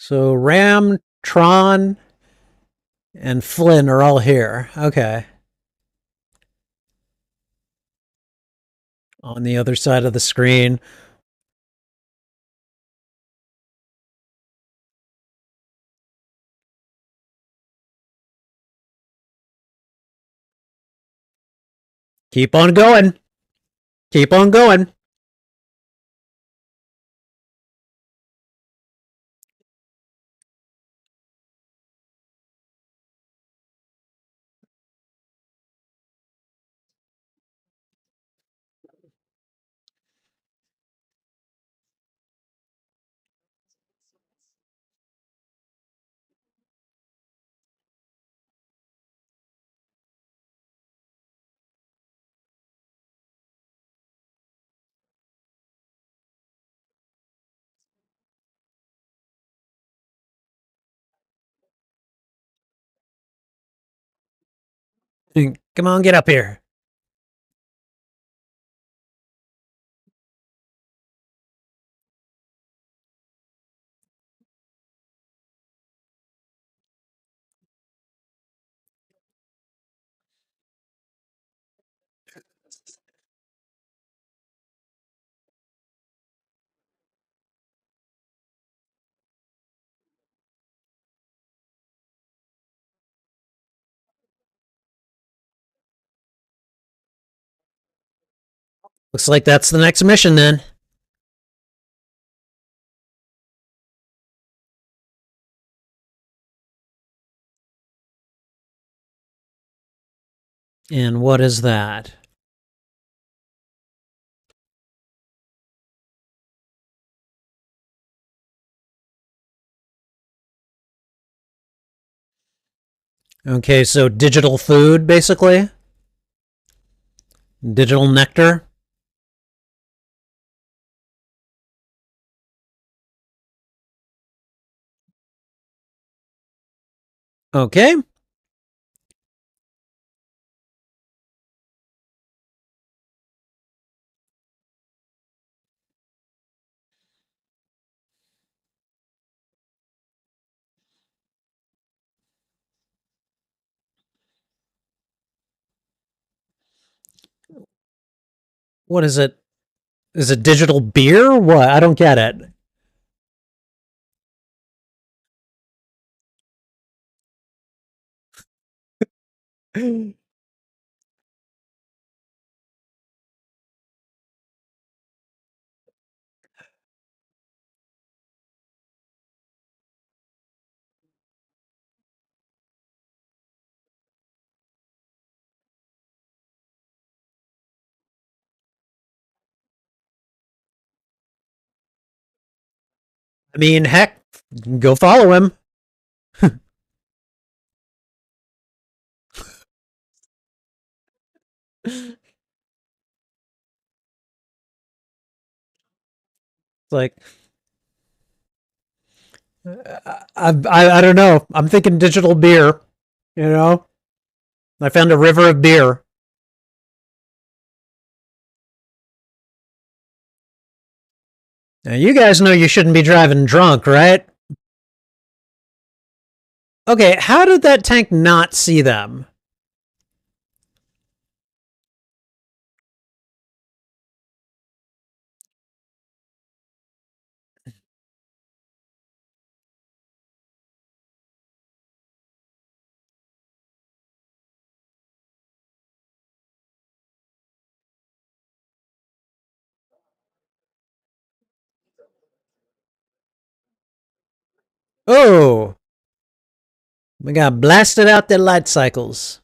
So Ram, Tron, and Flynn are all here. Okay. On the other side of the screen. Keep on going. Keep on going. Come on, get up here. Looks like that's the next mission then. And what is that? Okay, so digital food, basically? Digital nectar? Okay. What is it? Is it digital beer? What? I don't get it. I mean, heck, go follow him. It's like, I don't know. I'm thinking digital beer. You know, I found a river of beer. Now, you guys know you shouldn't be driving drunk, right? Okay, how did that tank not see them? Oh, we got blasted out their light cycles.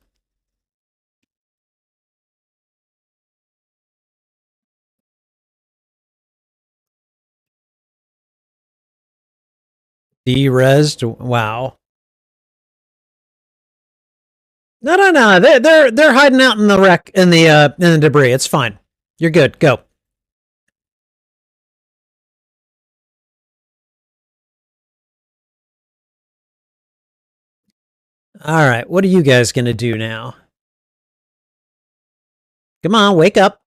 Derezzed. Wow. No, no, no. They're hiding out in the wreck in the debris. It's fine. You're good. Go. All right. What are you guys gonna do now? Come on, wake up.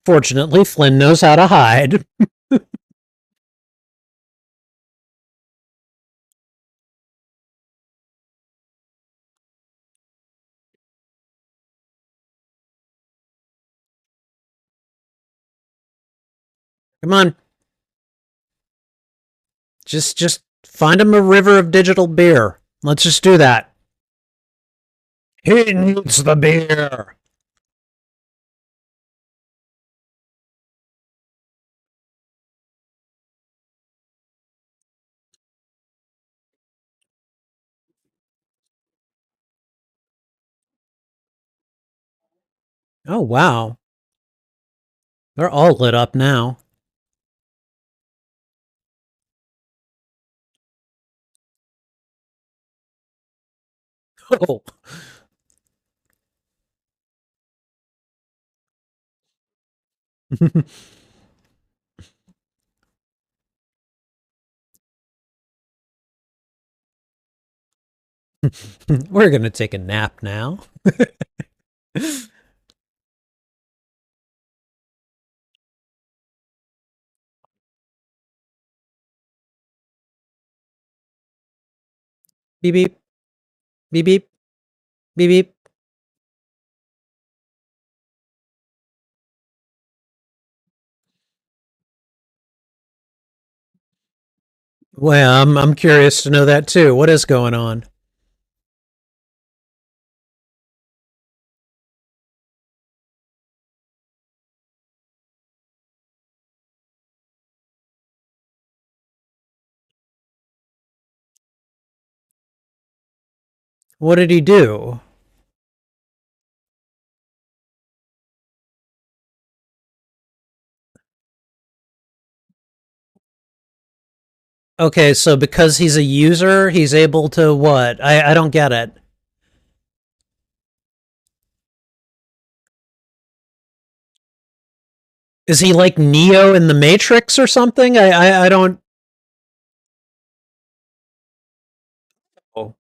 Fortunately, Flynn knows how to hide. Come on. Just find him a river of digital beer. Let's just do that. He needs the beer. Oh wow. They're all lit up now. Oh. We're gonna take a nap now. Beep beep beep beep beep beep. Well, I'm curious to know that too. What is going on? What did he do? Okay, so because he's a user, he's able to what? I don't get it. Is he like Neo in the Matrix or something? I don't. Oh,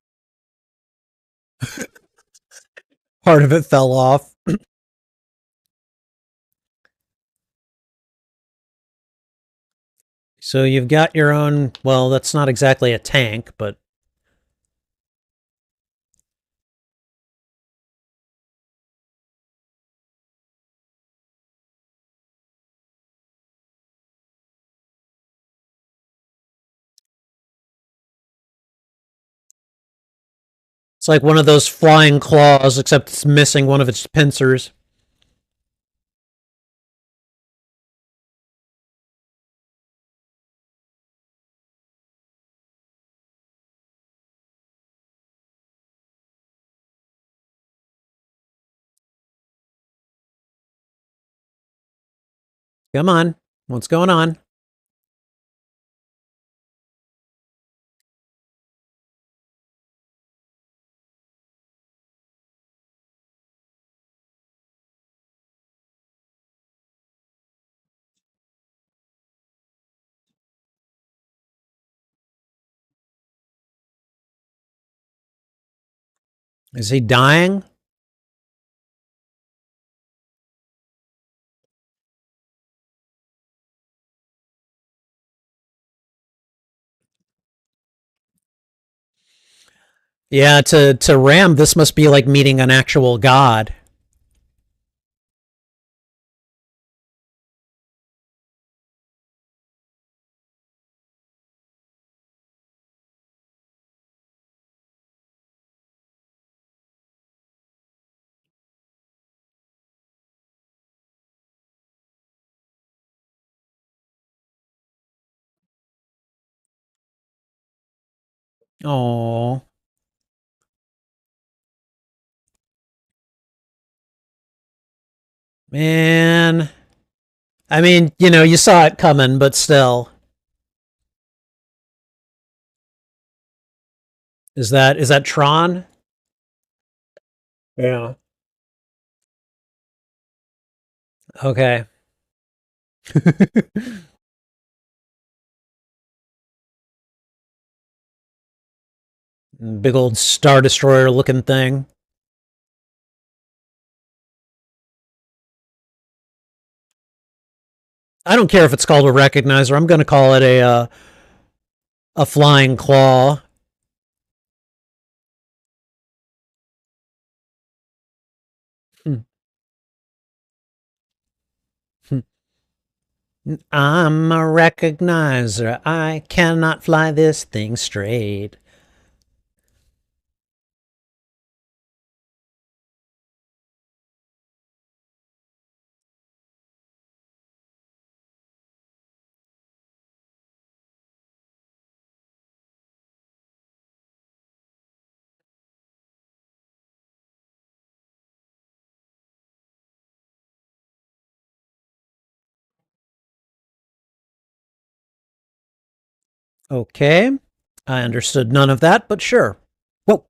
part of it fell off. So you've got your own. Well, that's not exactly a tank, but it's like one of those flying claws, except it's missing one of its pincers. Come on, what's going on? Is he dying? Yeah, to Ram, this must be like meeting an actual god. Oh man, I mean, you saw it coming, but still, is that Tron? Yeah. Okay. Big old Star Destroyer looking thing. I don't care if it's called a recognizer. I'm going to call it a flying claw. Hmm. Hmm. I'm a recognizer. I cannot fly this thing straight. Okay. I understood none of that, but sure. Whoa.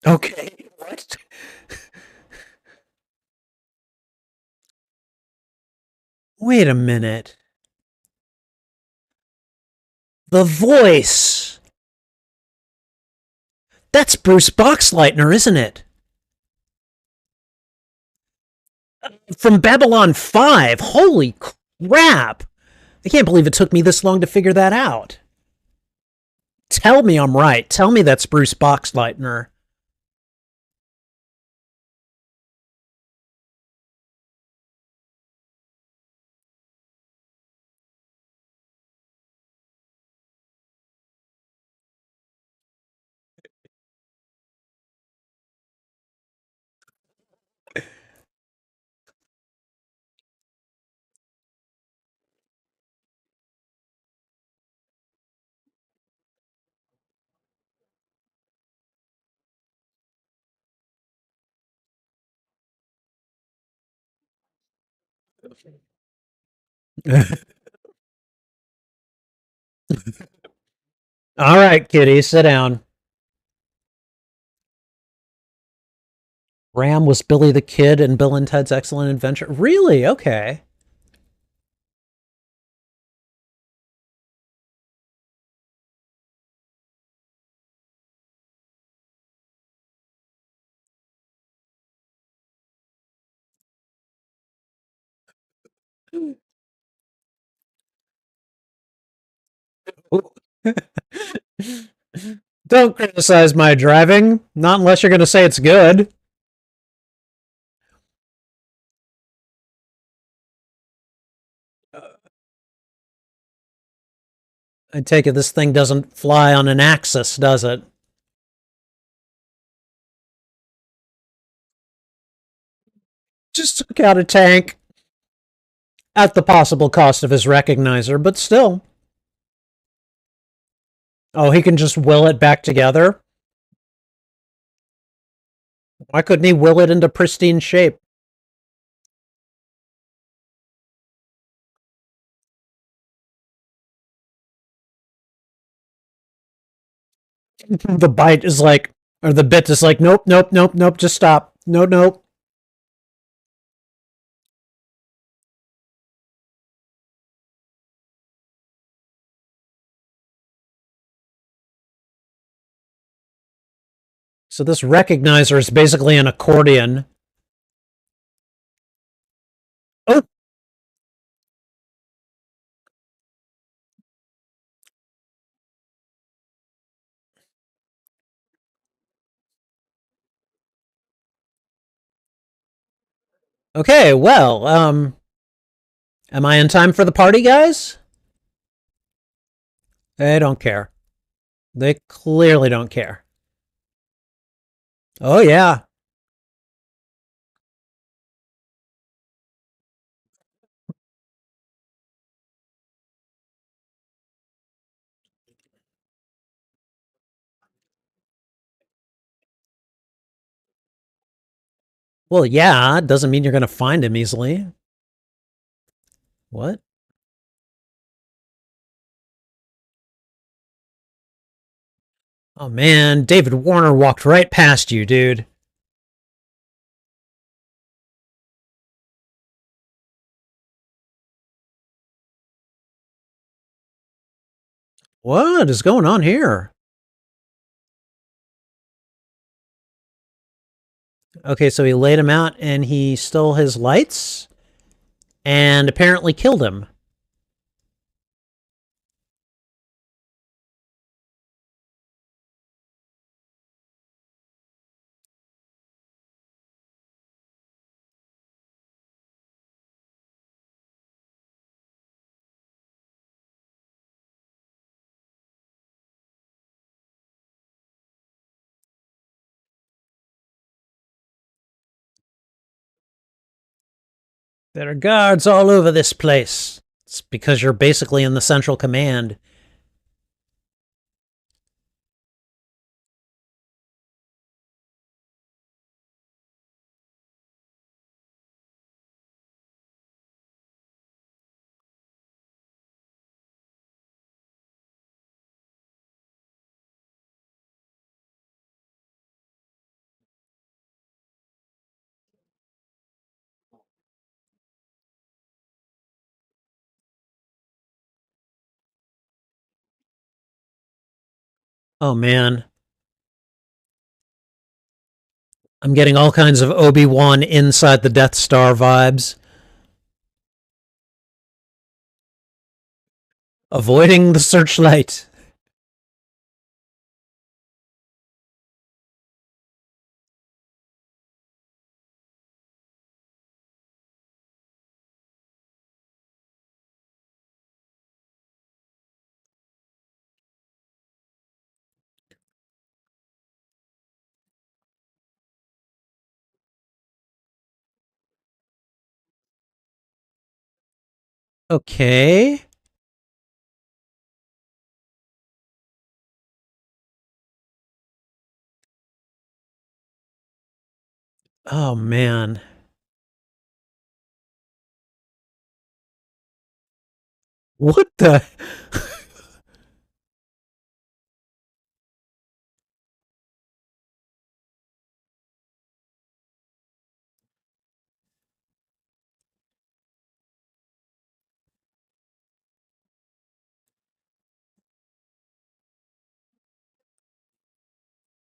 Okay, what? Wait a minute. The voice. That's Bruce Boxleitner, isn't it? From Babylon 5. Holy crap. I can't believe it took me this long to figure that out. Tell me I'm right. Tell me that's Bruce Boxleitner. All right, kitty, sit down. Ram was Billy the Kid in Bill and Ted's Excellent Adventure. Really? Okay. Don't criticize my driving, not unless you're going to say it's good. I take it this thing doesn't fly on an axis, does it? Just took out a tank at the possible cost of his recognizer, but still. Oh, he can just will it back together? Why couldn't he will it into pristine shape? The bite is like, or the bit is like, nope, nope, nope, nope, just stop. No, nope. So this recognizer is basically an accordion. Oh, okay, well, am I in time for the party, guys? They don't care. They clearly don't care. Oh, yeah. Well, yeah, it doesn't mean you're going to find him easily. What? Oh, man, David Warner walked right past you, dude. What is going on here? Okay, so he laid him out and he stole his lights and apparently killed him. There are guards all over this place. It's because you're basically in the central command. Oh man, I'm getting all kinds of Obi-Wan inside the Death Star vibes. Avoiding the searchlight. Okay. Oh man. What the?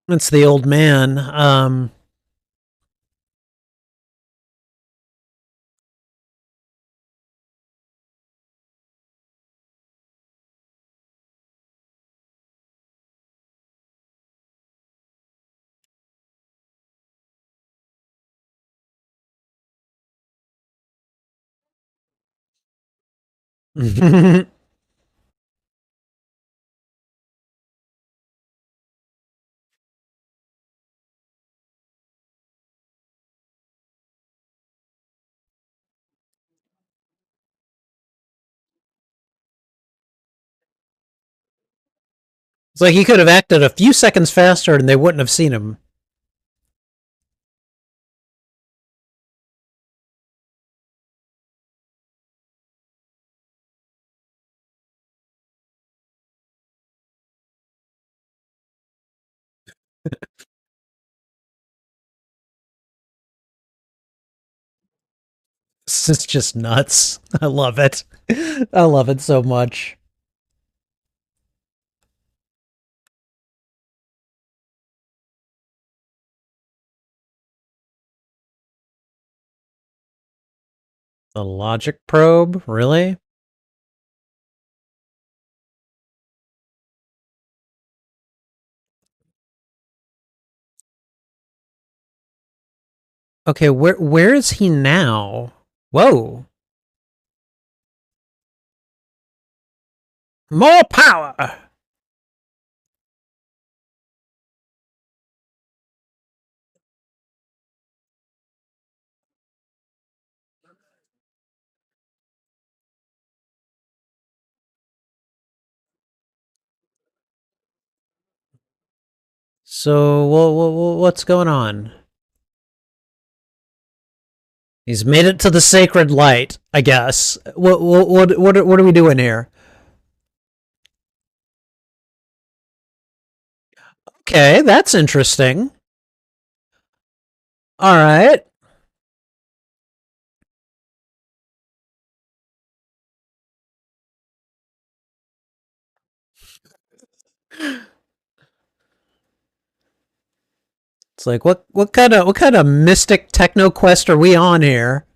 It's the old man. The It's like he could have acted a few seconds faster and they wouldn't have seen him. This is just nuts. I love it. I love it so much. The logic probe? Really? Okay, where is he now? Whoa. More power! So, what's going on? He's made it to the sacred light, I guess. What are we doing here? Okay, that's interesting. All right. It's like what kind of mystic techno quest are we on here?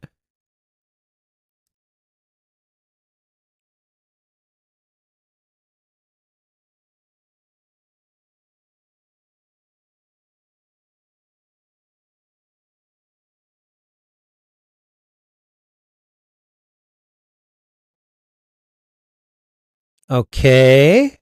Okay.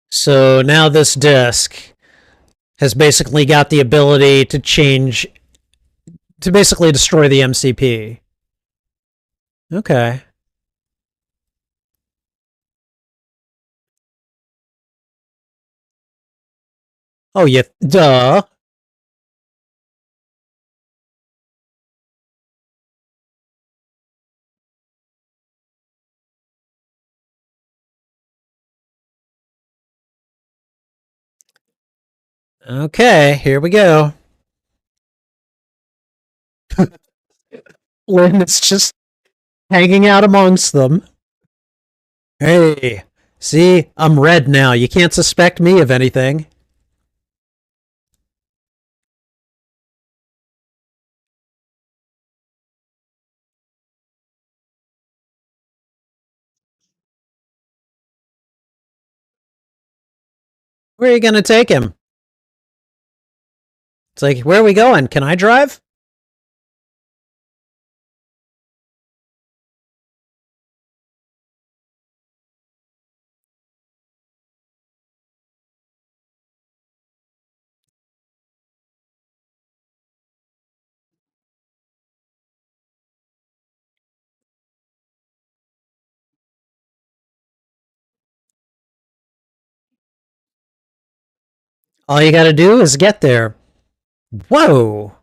So now this disc has basically got the ability to change to basically destroy the MCP. Okay. Oh yeah, duh. Okay, here we go. Lynn is just hanging out amongst them. Hey, see, I'm red now. You can't suspect me of anything. Where are you gonna take him? It's like, where are we going? Can I drive? All you gotta do is get there. Whoa!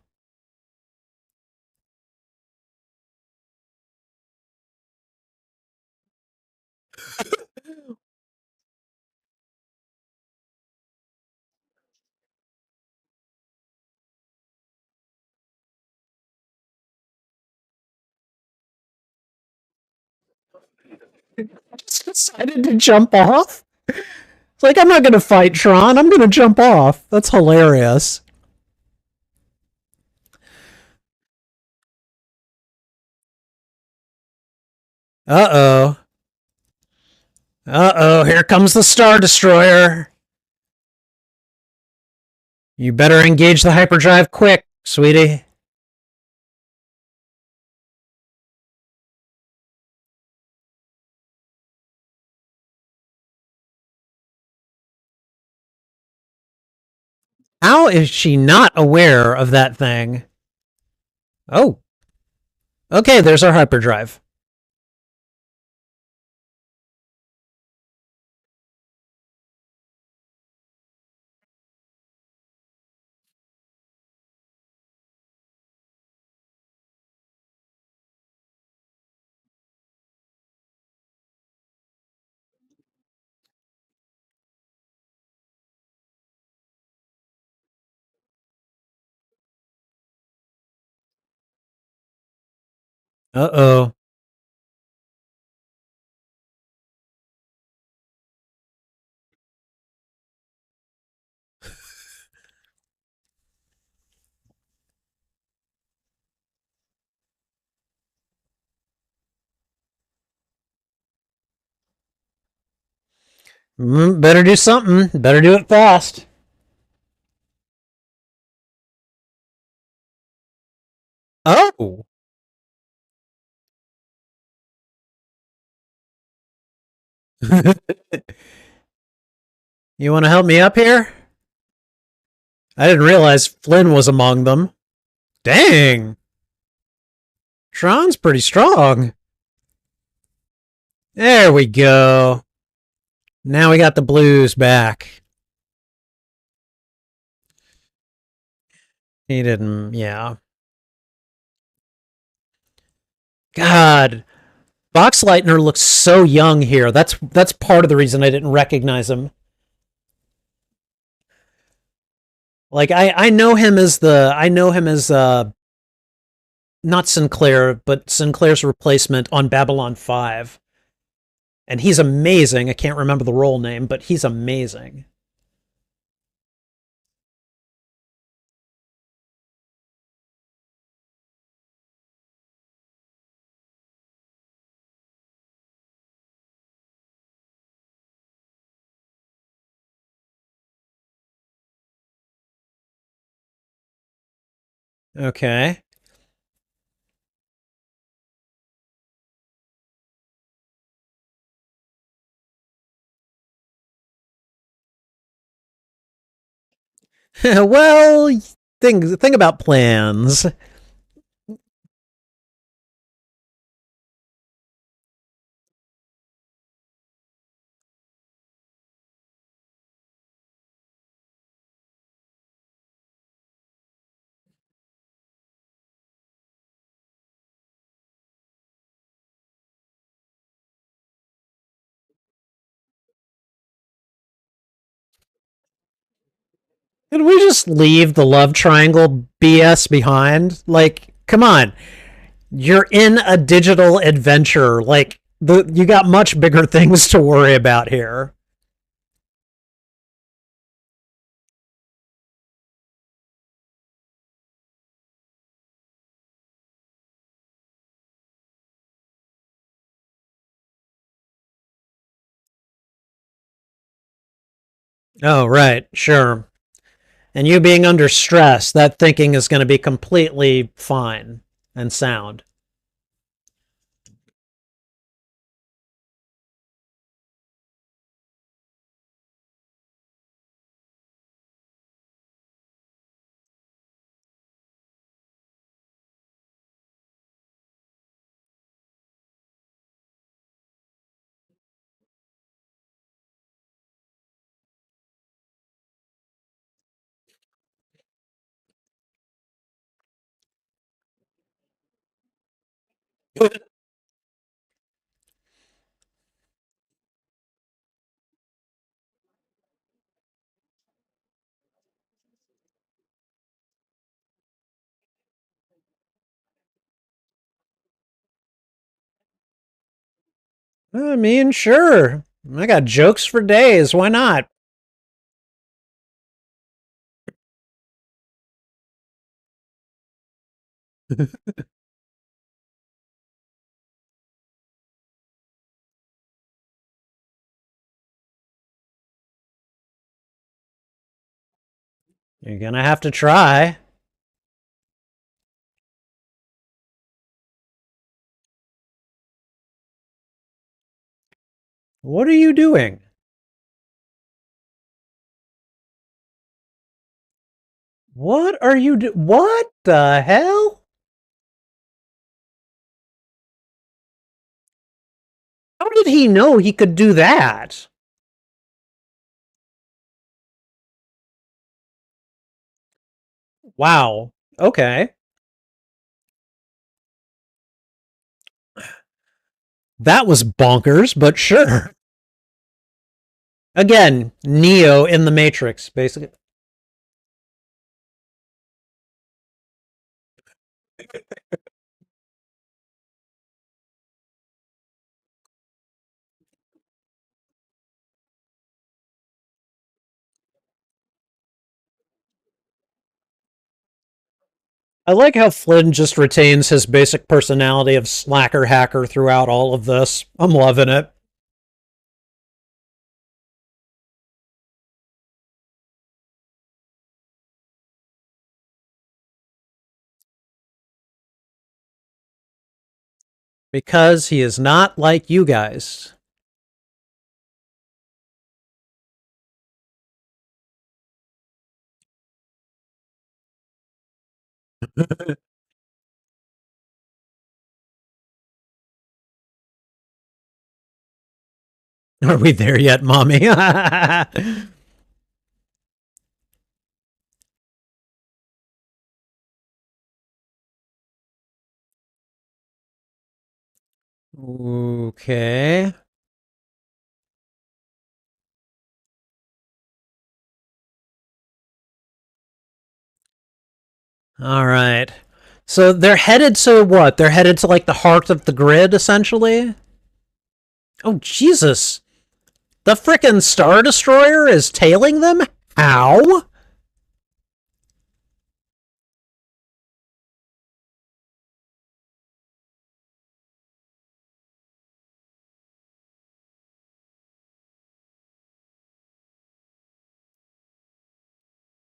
Just decided to jump off? It's like, I'm not gonna fight Tron. I'm gonna jump off. That's hilarious. Uh oh. Uh oh, here comes the Star Destroyer. You better engage the hyperdrive quick, sweetie. How is she not aware of that thing? Oh, okay, there's our hyperdrive. Uh oh. Better do something. Better do it fast. Oh. You want to help me up here? I didn't realize Flynn was among them. Dang. Tron's pretty strong. There we go. Now we got the blues back. He didn't, yeah. God, Boxleitner looks so young here. That's part of the reason I didn't recognize him. Like I know him as not Sinclair, but Sinclair's replacement on Babylon 5. And he's amazing. I can't remember the role name, but he's amazing. Okay. Well, think about plans. Can we just leave the love triangle BS behind? Like, come on. You're in a digital adventure. Like, you got much bigger things to worry about here. Oh, right. Sure. And you being under stress, that thinking is going to be completely fine and sound. I mean, sure. I got jokes for days. Why not? You're going to have to try. What are you doing? What are you do? What the hell? How did he know he could do that? Wow. Okay. That was bonkers, but sure. Again, Neo in the Matrix, basically. I like how Flynn just retains his basic personality of slacker hacker throughout all of this. I'm loving it. Because he is not like you guys. Are we there yet, mommy? Okay. All right. So they're headed to what? They're headed to like the heart of the grid, essentially? Oh, Jesus. The frickin' Star Destroyer is tailing them? How?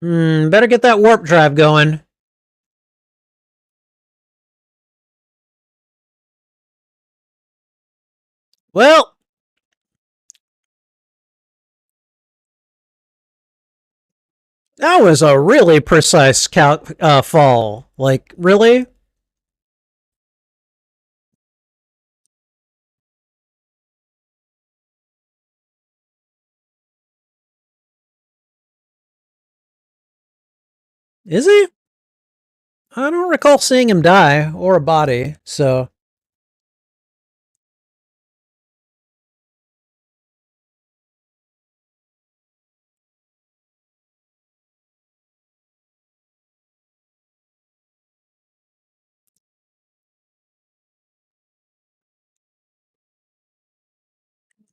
Better get that warp drive going. Well, that was a really precise fall. Like, really? Is he? I don't recall seeing him die or a body, so.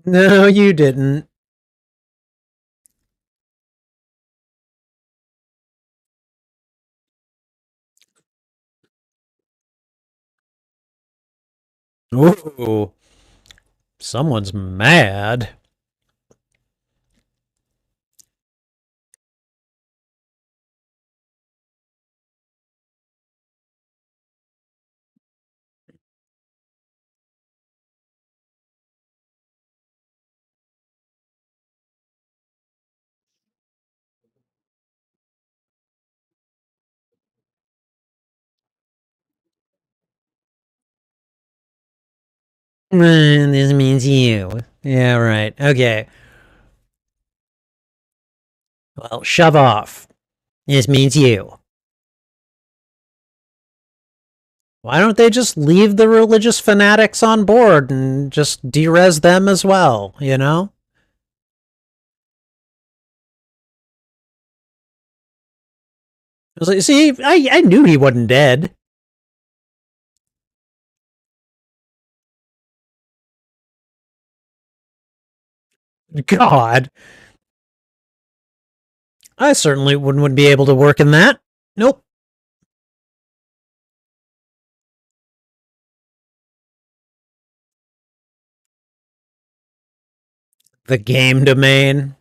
No, you didn't. Ooh, someone's mad. This means you. Yeah, right. Okay. Well, shove off. This means you. Why don't they just leave the religious fanatics on board and just derez them as well, you know? I was like, see, I knew he wasn't dead. God. I certainly wouldn't be able to work in that. Nope. The game domain.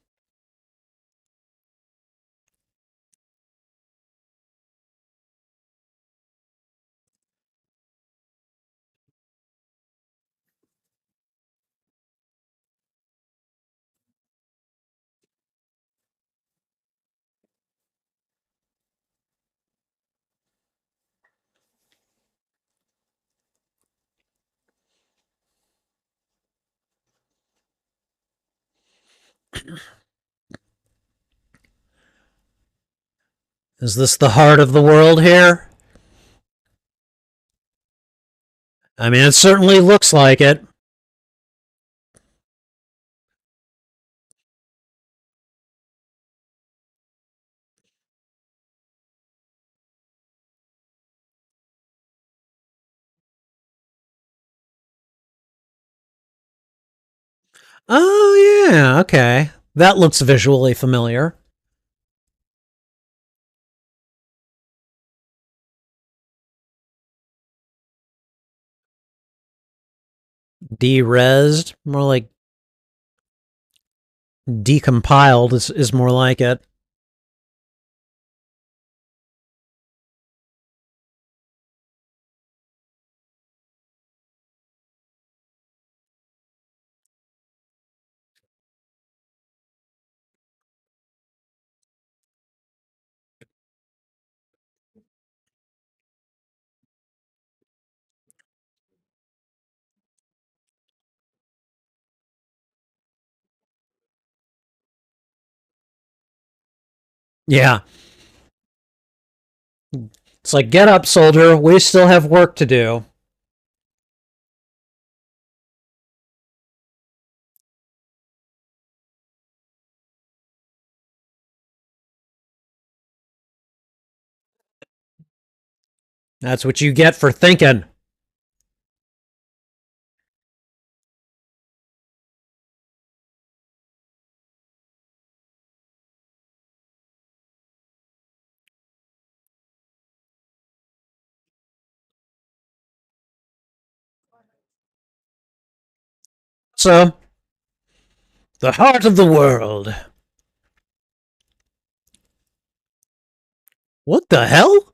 Is this the heart of the world here? I mean, it certainly looks like it. Oh, yeah, okay. That looks visually familiar. Derezzed, more like decompiled is more like it. Yeah. It's like, get up, soldier. We still have work to do. That's what you get for thinking. So, the heart of the world. What the hell?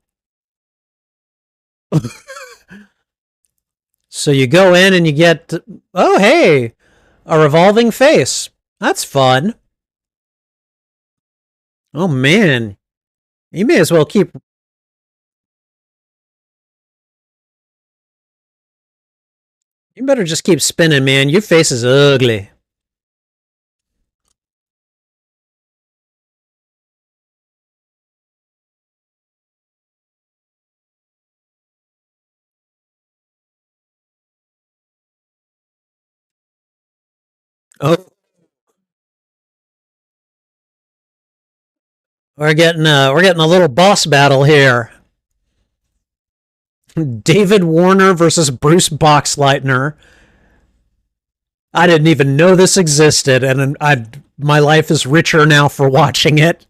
So you go in and you get, oh, hey, a revolving face. That's fun. Oh, man. You may as well keep. You better just keep spinning, man. Your face is ugly. Oh, we're getting a little boss battle here. David Warner versus Bruce Boxleitner. I didn't even know this existed, and my life is richer now for watching it.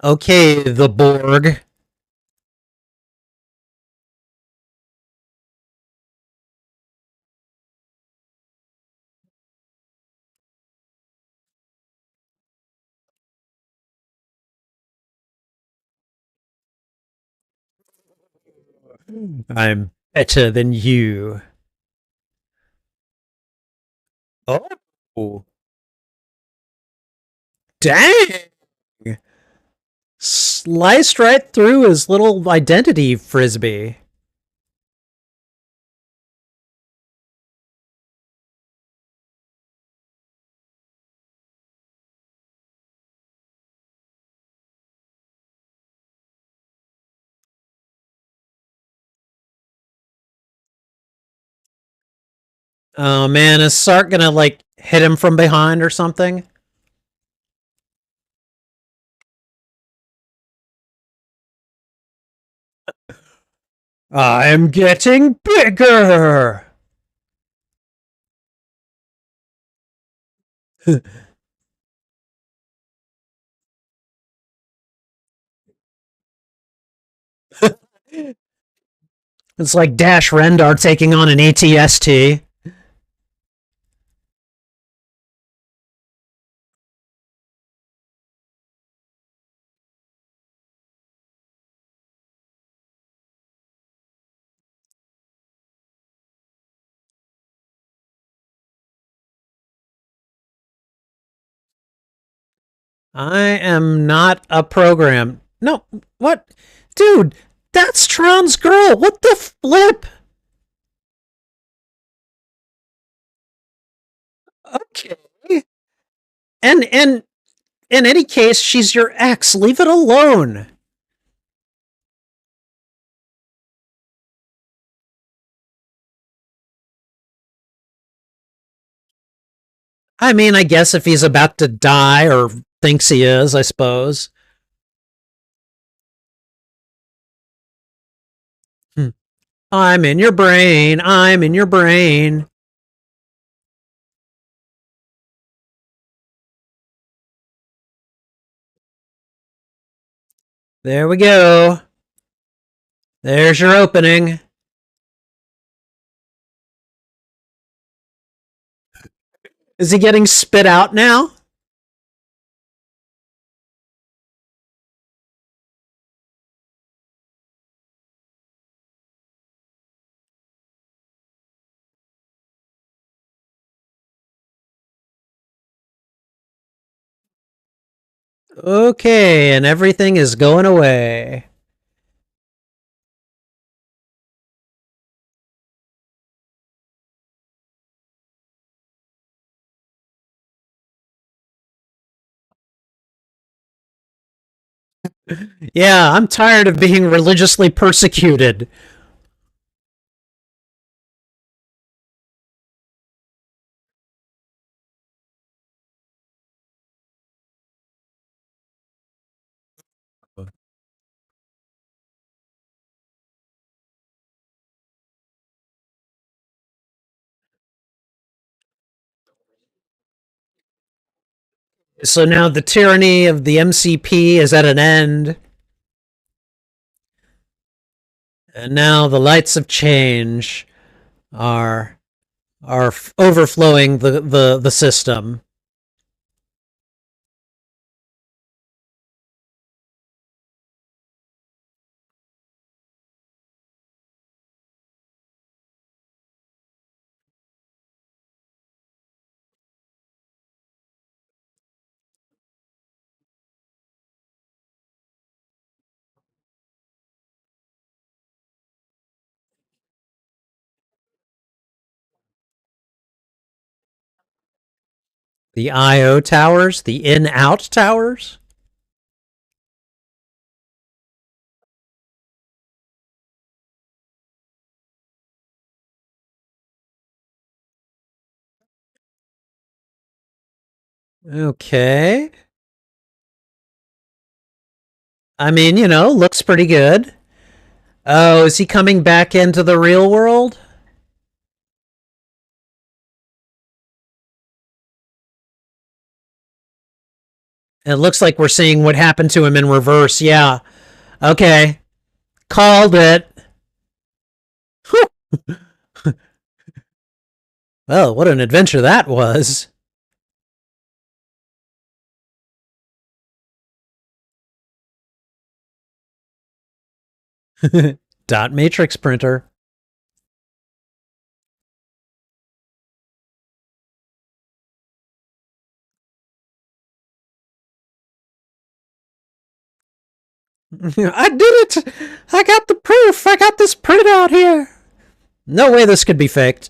Okay, the Borg. I'm better than you. Oh, dang! Sliced right through his little identity frisbee. Oh man, is Sark gonna like hit him from behind or something? I'm getting bigger. It's like Dash Rendar taking on an ATST. I am not a program. No, what? Dude, that's Tron's girl. What the flip? Okay. And in any case, she's your ex. Leave it alone. I mean, I guess if he's about to die or thinks he is, I suppose. Hmm. I'm in your brain. I'm in your brain. There we go. There's your opening. Is he getting spit out now? Okay, and everything is going away. Yeah, I'm tired of being religiously persecuted. So now the tyranny of the MCP is at an end, and now the lights of change are overflowing the system. The IO towers, the in-out towers. Okay. I mean, looks pretty good. Oh, is he coming back into the real world? It looks like we're seeing what happened to him in reverse. Yeah. Okay. Called it. Well, what an adventure that was. Dot matrix printer. I did it! I got the proof! I got this printout here! No way this could be faked.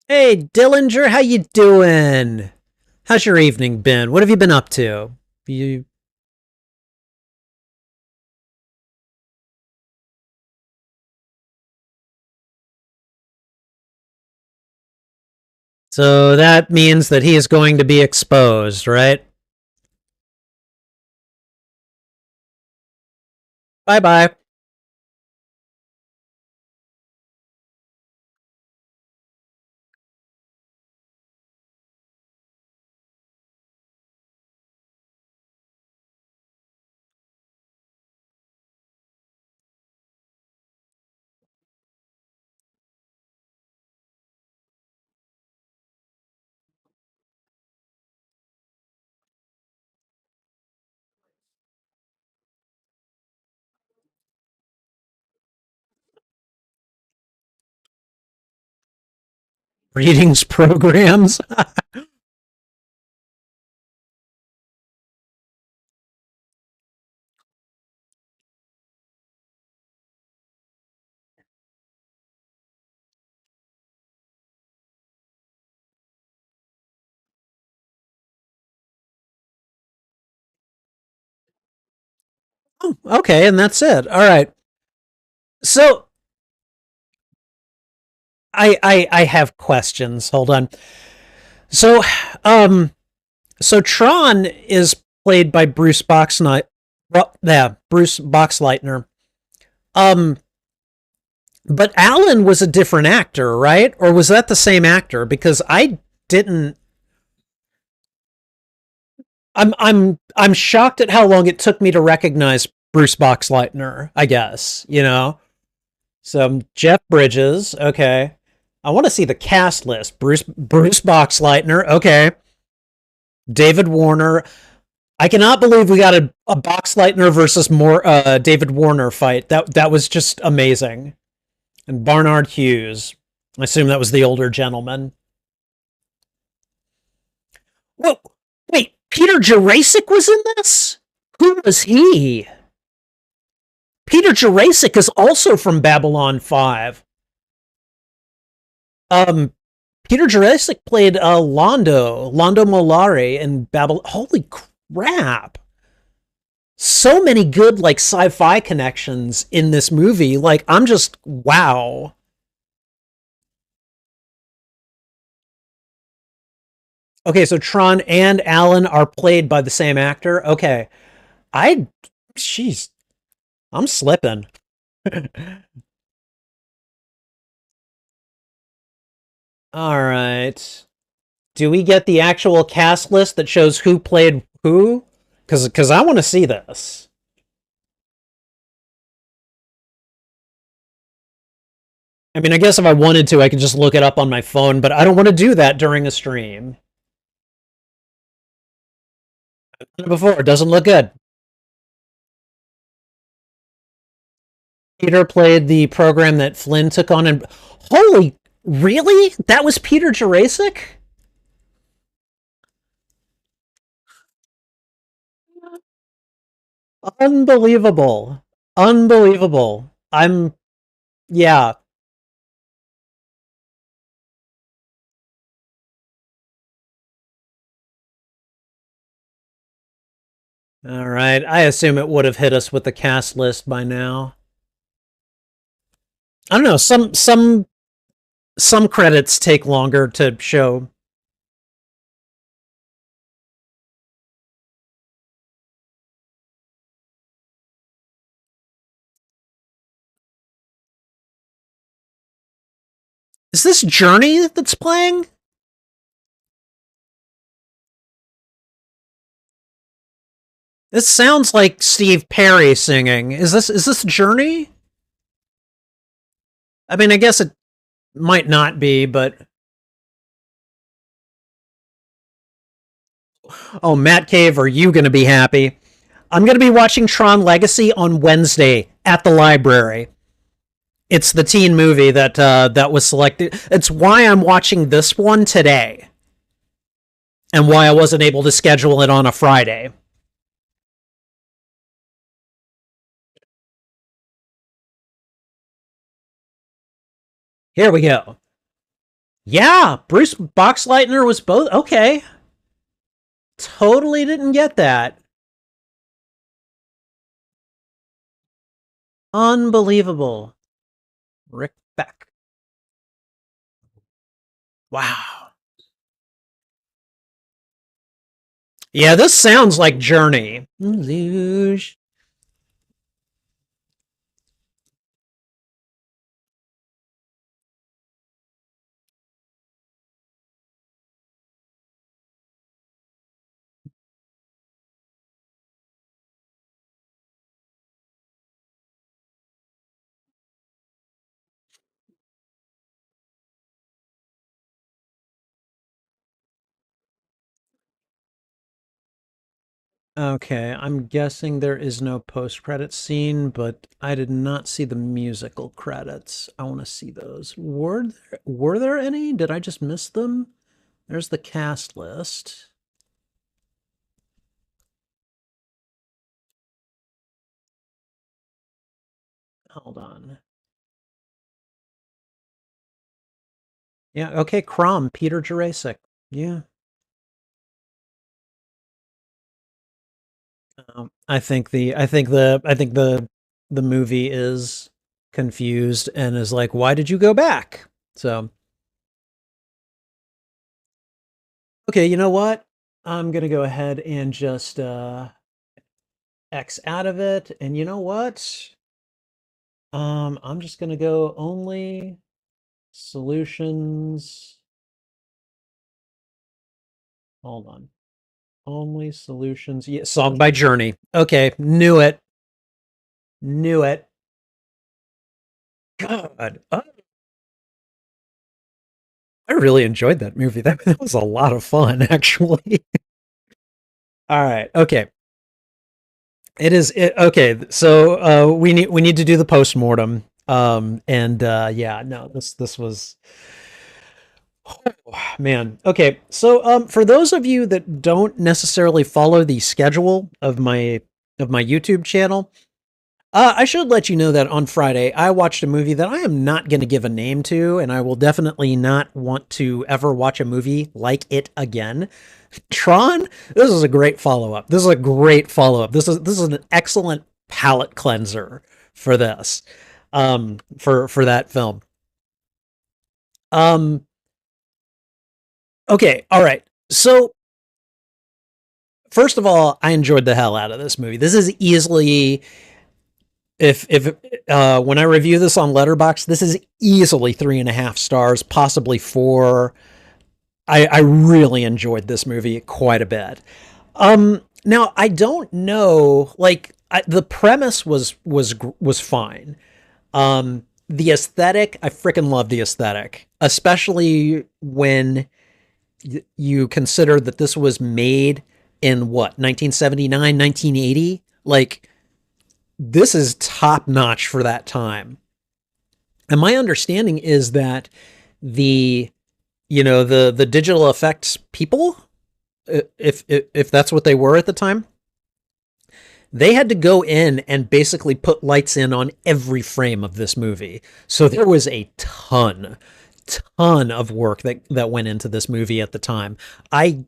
Hey, Dillinger, how you doing? How's your evening been? What have you been up to? You So that means that he is going to be exposed, right? Bye bye. Readings programs. Oh, okay, and that's it. All right. So I have questions. Hold on. So um so Tron is played by Bruce Boxnight. Well, yeah, Bruce Boxleitner. Um, but Alan was a different actor, right? Or was that the same actor? Because I didn't. I'm shocked at how long it took me to recognize Bruce Boxleitner. I guess So Jeff Bridges, okay. I want to see the cast list. Bruce Boxleitner, okay. David Warner. I cannot believe we got a Boxleitner versus more David Warner fight. That was just amazing. And Barnard Hughes. I assume that was the older gentleman. Whoa, wait, Peter Jurasik was in this? Who was he? Peter Jurasik is also from Babylon 5. Um, Peter Jurasik played Londo Molari in Babylon. Holy crap! So many good like sci-fi connections in this movie. Like I'm just wow. Okay, so Tron and Alan are played by the same actor. Okay, I, jeez, I'm slipping. All right. Do we get the actual cast list that shows who played who? Because I want to see this. I mean, I guess if I wanted to, I could just look it up on my phone, but I don't want to do that during a stream. Before, it doesn't look good. Peter played the program that Flynn took on, and holy, really? That was Peter Jurasik? Unbelievable. Unbelievable. Yeah. All right. I assume it would have hit us with the cast list by now. I don't know. Some credits take longer to show. Is this Journey that's playing? This sounds like Steve Perry singing. Is this Journey? I mean, I guess it might not be, but oh, Matt Cave, are you going to be happy? I'm going to be watching Tron Legacy on Wednesday at the library. It's the teen movie that was selected. It's why I'm watching this one today, and why I wasn't able to schedule it on a Friday. Here we go. Yeah, Bruce Boxleitner was both. Okay, totally didn't get that. Unbelievable. Rick Beck. Wow. Yeah, this sounds like Journey. Luge. Okay, I'm guessing there is no post-credit scene, but I did not see the musical credits. I want to see those. Were there any? Did I just miss them? There's the cast list. Hold on. Yeah, okay, Crom, Peter Jurasik. Yeah. I think the movie is confused and is like, why did you go back? So, okay, you know what? I'm gonna go ahead and just X out of it. And you know what? I'm just gonna go only solutions. Hold on. Only solutions. Yeah, song by Journey. Okay, knew it. Knew it. God. I really enjoyed that movie. That was a lot of fun, actually. All right. Okay. Okay. So we need to do the postmortem. And yeah, no, this was oh, man. Okay. So for those of you that don't necessarily follow the schedule of my YouTube channel, I should let you know that on Friday I watched a movie that I am not going to give a name to, and I will definitely not want to ever watch a movie like it again. Tron. This is a great follow up. This is a great follow up. This is an excellent palate cleanser for this, for that film. Um, okay, all right. So first of all, I enjoyed the hell out of this movie. This is easily if when I review this on Letterbox, this is easily 3.5 stars, possibly four. I really enjoyed this movie quite a bit. Now I don't know, like the premise was fine. The aesthetic, I freaking love the aesthetic, especially when you consider that this was made in what 1979, 1980. Like this is top notch for that time. And my understanding is that the the digital effects people, if that's what they were at the time, they had to go in and basically put lights in on every frame of this movie. So there was a ton of work that went into this movie at the time. I'm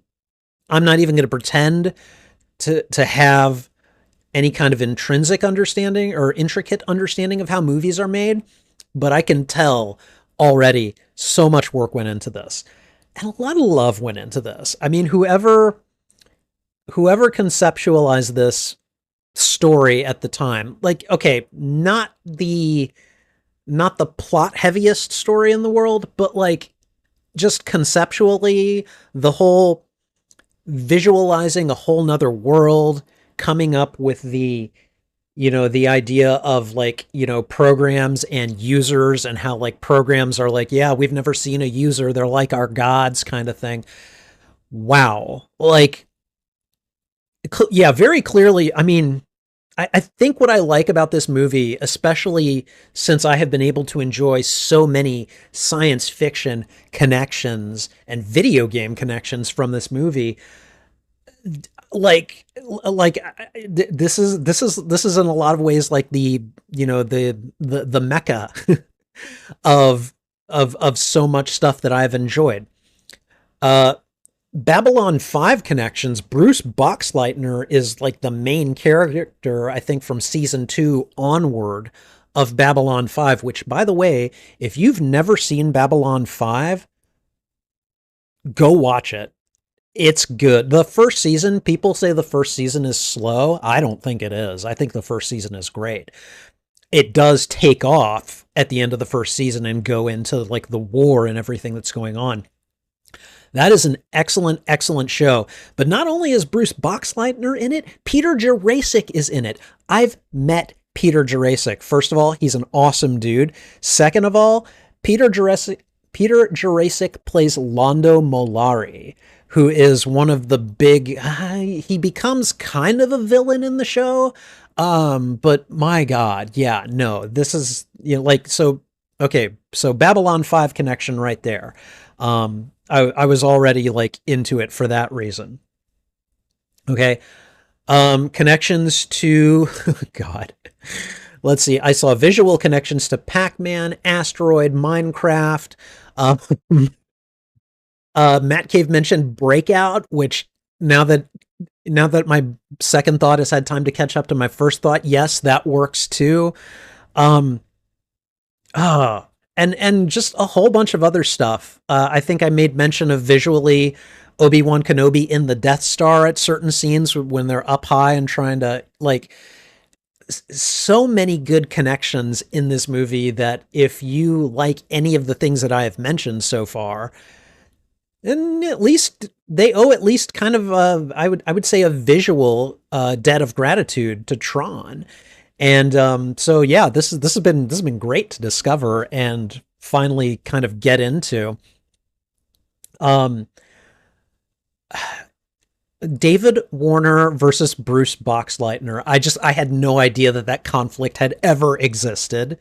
not even going to pretend to have any kind of intrinsic understanding or intricate understanding of how movies are made, but I can tell already so much work went into this. And a lot of love went into this. I mean, whoever conceptualized this story at the time, like, okay, not the plot heaviest story in the world, but like just conceptually, the whole visualizing a whole nother world, coming up with the idea of like, programs and users, and how like programs are like, yeah, we've never seen a user. They're like our gods kind of thing. Wow. Like, yeah, very clearly. I mean, I think what I like about this movie, especially since I have been able to enjoy so many science fiction connections and video game connections from this movie, this is in a lot of ways like the mecca of so much stuff that I've enjoyed. Uh, Babylon 5 connections. Bruce Boxleitner is like the main character, I think, from season 2 onward of Babylon 5, which, by the way, if you've never seen Babylon 5, go watch it. It's good. The first season, people say the first season is slow. I don't think it is. I think the first season is great. It does take off at the end of the first season and go into like the war and everything that's going on. That is an excellent, excellent show. But not only is Bruce Boxleitner in it, Peter Jurasik is in it. I've met Peter Jurasik. First of all, he's an awesome dude. Second of all, Peter Jurasik plays Londo Mollari, who is one of the big. He becomes kind of a villain in the show, but my God, yeah, no, this is like so. Okay, so Babylon 5 connection right there. I was already like into it for that reason. Okay. Connections to God. Let's see. I saw visual connections to Pac-Man, Asteroid, Minecraft. Um, Matt Cave mentioned Breakout, which now that my second thought has had time to catch up to my first thought, yes, that works too. Um, Ah, and just a whole bunch of other stuff. I think I made mention of visually Obi-Wan Kenobi in the Death Star at certain scenes when they're up high and trying to like so many good connections in this movie that if you like any of the things that I have mentioned so far, then at least they owe at least kind of I would say a visual debt of gratitude to Tron. And so yeah, this has been great to discover and finally kind of get into. Um, David Warner versus Bruce Boxleitner. I had no idea that conflict had ever existed.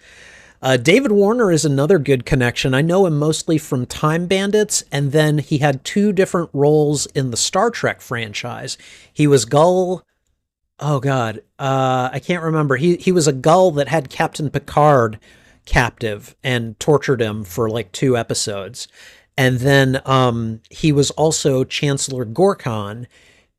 David Warner is another good connection. I know him mostly from Time Bandits, and then he had two different roles in the Star Trek franchise. He was Gull. Oh God, I can't remember. He was a Gull that had Captain Picard captive and tortured him for like 2 episodes, and then he was also Chancellor Gorkon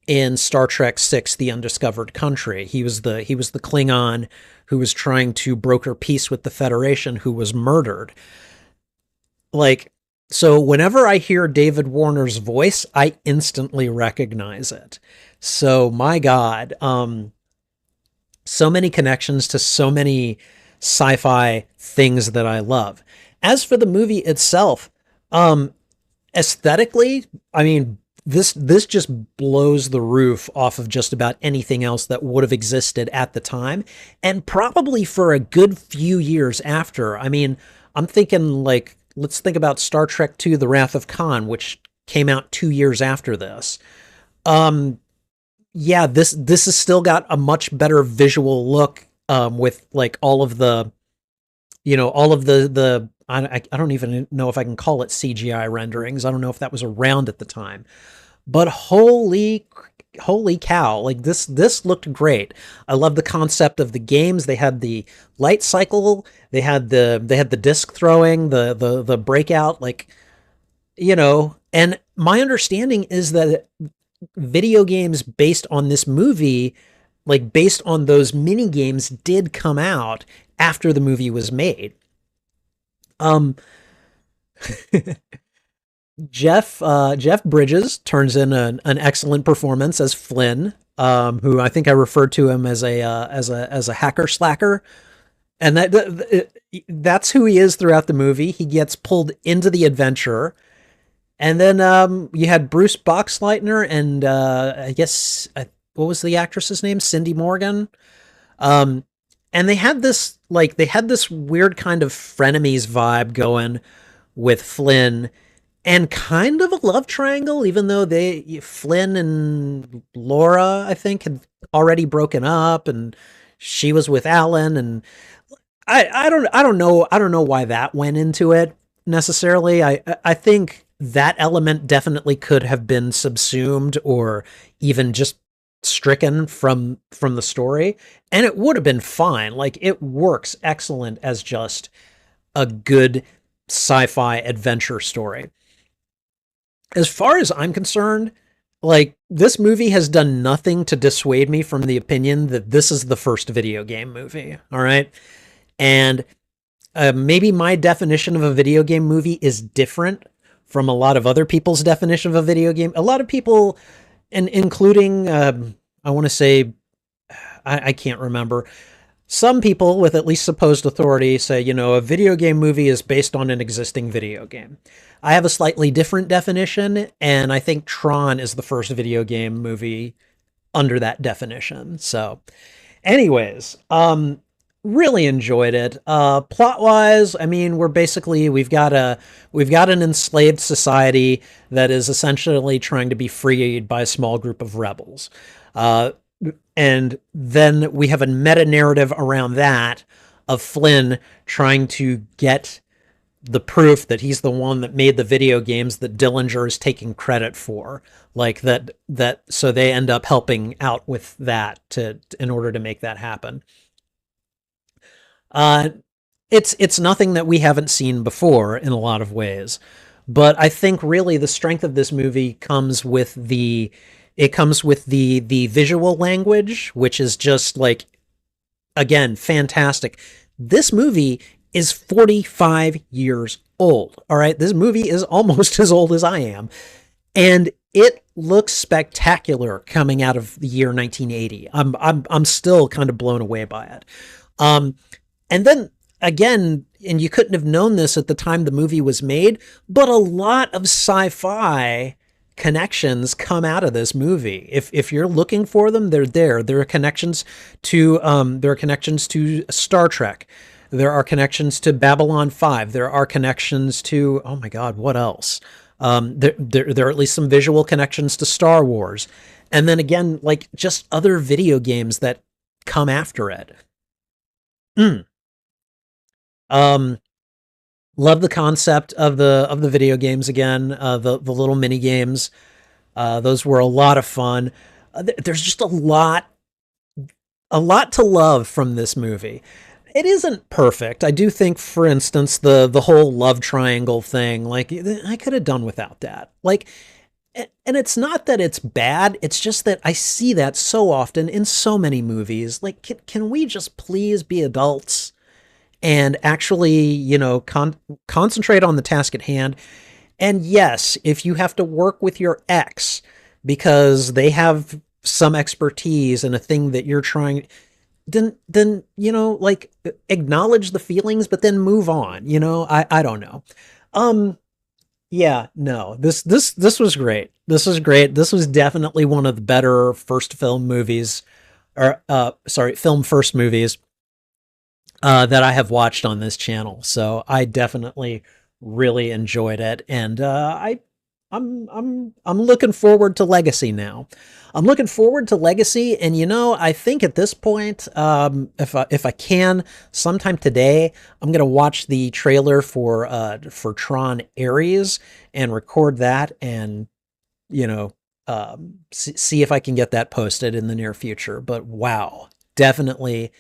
in Star Trek Six: The Undiscovered Country. He was the Klingon who was trying to broker peace with the Federation, who was murdered. Like, so whenever I hear David Warner's voice, I instantly recognize it. So my God, so many connections to so many sci-fi things that I love. As for the movie itself, um, aesthetically, I mean, this just blows the roof off of just about anything else that would have existed at the time, and probably for a good few years after. I mean, I'm thinking like, let's think about Star Trek II: The Wrath of Khan, which came out 2 years after this. Um, yeah, this has still got a much better visual look, with like all of the, all of the I don't even know if I can call it CGI renderings. I don't know if that was around at the time, but holy cow, like this looked great. I love the concept of the games. They had the light cycle, they had the disc throwing, the breakout, like, and my understanding is that video games based on this movie, like based on those mini games, did come out after the movie was made. Um, Jeff Bridges turns in an excellent performance as Flynn, who I think I referred to him as a hacker slacker, and that's who he is throughout the movie. He gets pulled into the adventure, and then you had Bruce Boxleitner and I guess what was the actress's name? Cindy Morgan. Um, and they had this weird kind of frenemies vibe going with Flynn and kind of a love triangle, even though Flynn and Laura, I think, had already broken up, and she was with Alan, and I don't know why that went into it necessarily. I think that element definitely could have been subsumed or even just stricken from the story, and it would have been fine. Like, it works excellent as just a good sci-fi adventure story. As far as I'm concerned, like, this movie has done nothing to dissuade me from the opinion that this is the first video game movie. All right. And maybe my definition of a video game movie is different from a lot of other people's definition of a video game. A lot of people, and including, I want to say, I can't remember. Some people with at least supposed authority say, a video game movie is based on an existing video game. I have a slightly different definition, and I think Tron is the first video game movie under that definition. So, anyways, really enjoyed it. Plot wise, I mean, we've got an enslaved society that is essentially trying to be freed by a small group of rebels. And then we have a meta narrative around that of Flynn trying to get the proof that he's the one that made the video games that Dillinger is taking credit for. Like that, so they end up helping out with that in order to make that happen. Uh, it's nothing that we haven't seen before in a lot of ways, but I think really the strength of this movie comes with the visual language, which is just like, again, fantastic. This movie is 45 years old. All right, this movie is almost as old as I am, and it looks spectacular coming out of the year 1980. I'm still kind of blown away by it. And then again, and you couldn't have known this at the time the movie was made, but a lot of sci-fi connections come out of this movie. If you're looking for them, they're there. There are connections to Star Trek. There are connections to Babylon 5. There are connections to, oh my God, what else? There are at least some visual connections to Star Wars. And then again, like, just other video games that come after it. Um, Love the concept of the video games again. The little mini games, those were a lot of fun. There's just a lot to love from this movie. It isn't perfect. I do think, for instance, the whole love triangle thing, like, I could have done without that. Like, and it's not that it's bad. It's just that I see that so often in so many movies. Like, can we just please be adults and actually, concentrate on the task at hand? And yes, if you have to work with your ex because they have some expertise in a thing that you're trying, then like, acknowledge the feelings, but then move on. I don't know. Yeah, no, this was great. This was great. This was definitely one of the better first film movies, or film first movies that I have watched on this channel. So I definitely really enjoyed it, and I'm looking forward to Legacy now. I'm looking forward to Legacy, and I think at this point, if I can, sometime today, I'm gonna watch the trailer for Tron Ares and record that, and see if I can get that posted in the near future. But wow, definitely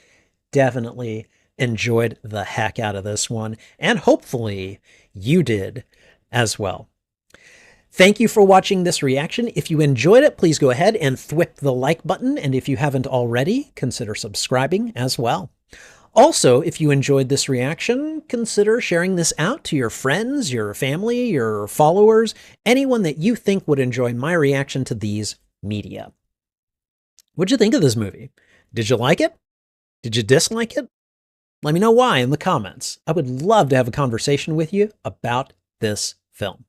enjoyed the heck out of this one, and hopefully you did as well. Thank you for watching this reaction. If you enjoyed it, please go ahead and thwip the like button, and if you haven't already, consider subscribing as well. Also, if you enjoyed this reaction, consider sharing this out to your friends, your family, your followers, anyone that you think would enjoy my reaction to these media. What'd you think of this movie? Did you like it? Did you dislike it? Let me know why in the comments. I would love to have a conversation with you about this film.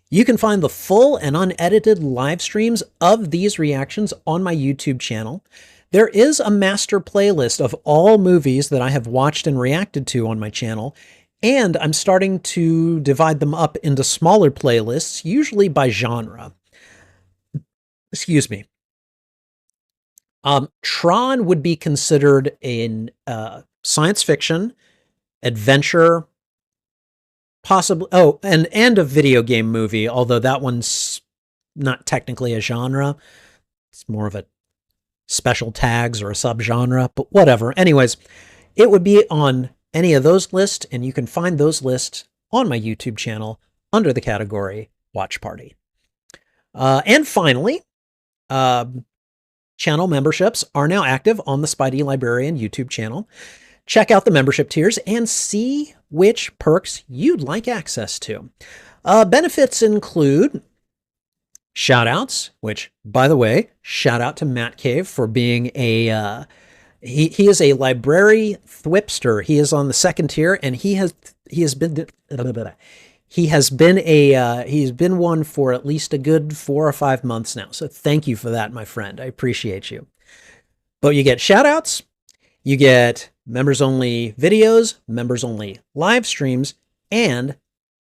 You can find the full and unedited live streams of these reactions on my YouTube channel. There is a master playlist of all movies that I have watched and reacted to on my channel, and I'm starting to divide them up into smaller playlists, usually by genre. Excuse me. Tron would be considered in science fiction, adventure, possibly, and a video game movie, although that one's not technically a genre. It's more of a special tags or a subgenre, but whatever. Anyways, it would be on any of those lists, and you can find those lists on my YouTube channel under the category Watch Party. And finally, channel memberships are now active on the Spidey Librarian YouTube channel. Check out the membership tiers and see which perks you'd like access to. Benefits include shoutouts, which, by the way, shout out to Matt Cave for being a he is a library thwipster. He is on the second tier, and he's been one for at least a good 4 or 5 months now. So thank you for that, my friend. I appreciate you. But you get shoutouts, you get members only videos, members only live streams, and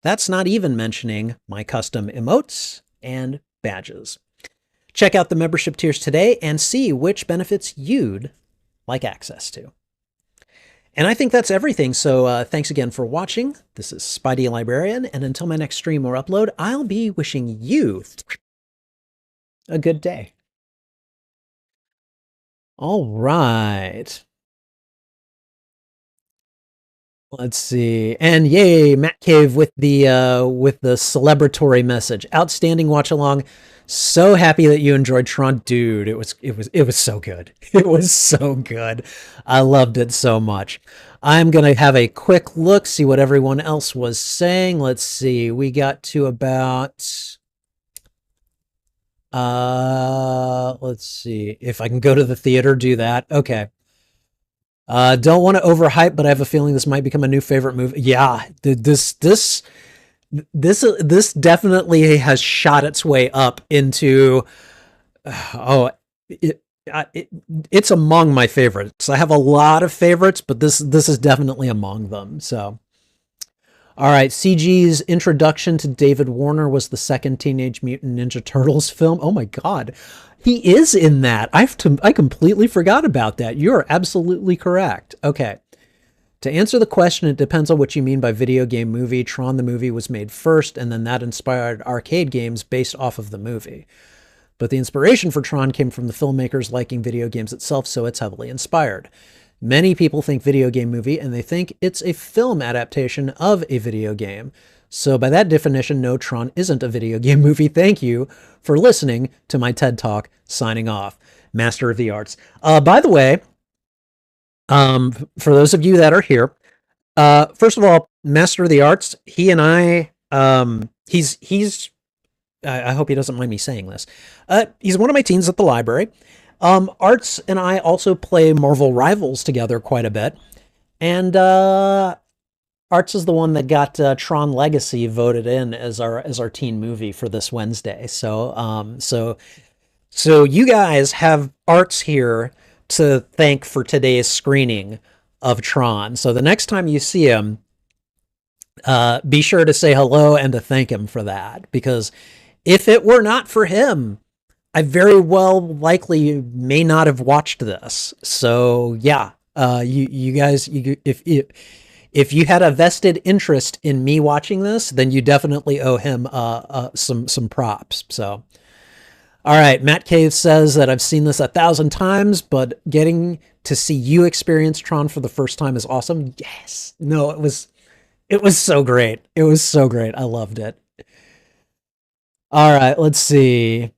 that's not even mentioning my custom emotes and badges. Check out the membership tiers today and see which benefits you'd like access to. And I think that's everything. So thanks again for watching. This is Spidey Librarian, and until my next stream or upload, I'll be wishing you a good day. All right. Let's see. And yay, Matt Cave with the celebratory message. Outstanding watch along. So happy that you enjoyed Tron. Dude, it was so good. It was so good. I loved it so much. I'm going to have a quick look, see what everyone else was saying. Let's see. We got to about let's see if I can go to the theater, do that. Okay. Don't want to overhype, but I have a feeling this might become a new favorite movie. Yeah, this definitely has shot its way up into. It's among my favorites. I have a lot of favorites, but this is definitely among them. So, all right, CG's introduction to David Warner was the second Teenage Mutant Ninja Turtles film. Oh my God. He is in that. I completely forgot about that. You're absolutely correct. Okay. To answer the question, it depends on what you mean by video game movie. Tron the movie was made first, and then that inspired arcade games based off of the movie. But the inspiration for Tron came from the filmmakers liking video games itself, so it's heavily inspired. Many people think video game movie, and they think it's a film adaptation of a video game. So by that definition, no, Tron isn't a video game movie. Thank you for listening to my TED Talk. Signing off. Master of the Arts. By the way, for those of you that are here, first of all, Master of the Arts, he and I, I hope he doesn't mind me saying this. He's one of my teens at the library. Arts and I also play Marvel Rivals together quite a bit. And Arts is the one that got Tron Legacy voted in as our teen movie for this Wednesday. So you guys have Arts here to thank for today's screening of Tron. So the next time you see him, be sure to say hello and to thank him for that. Because if it were not for him, I very well likely may not have watched this. So yeah, you guys, if you had a vested interest in me watching this, then you definitely owe him some props. So, all right, Matt Cave says that I've seen this 1,000 times, but getting to see you experience Tron for the first time is awesome. Yes, no, it was so great. It was so great. I loved it. All right, let's see.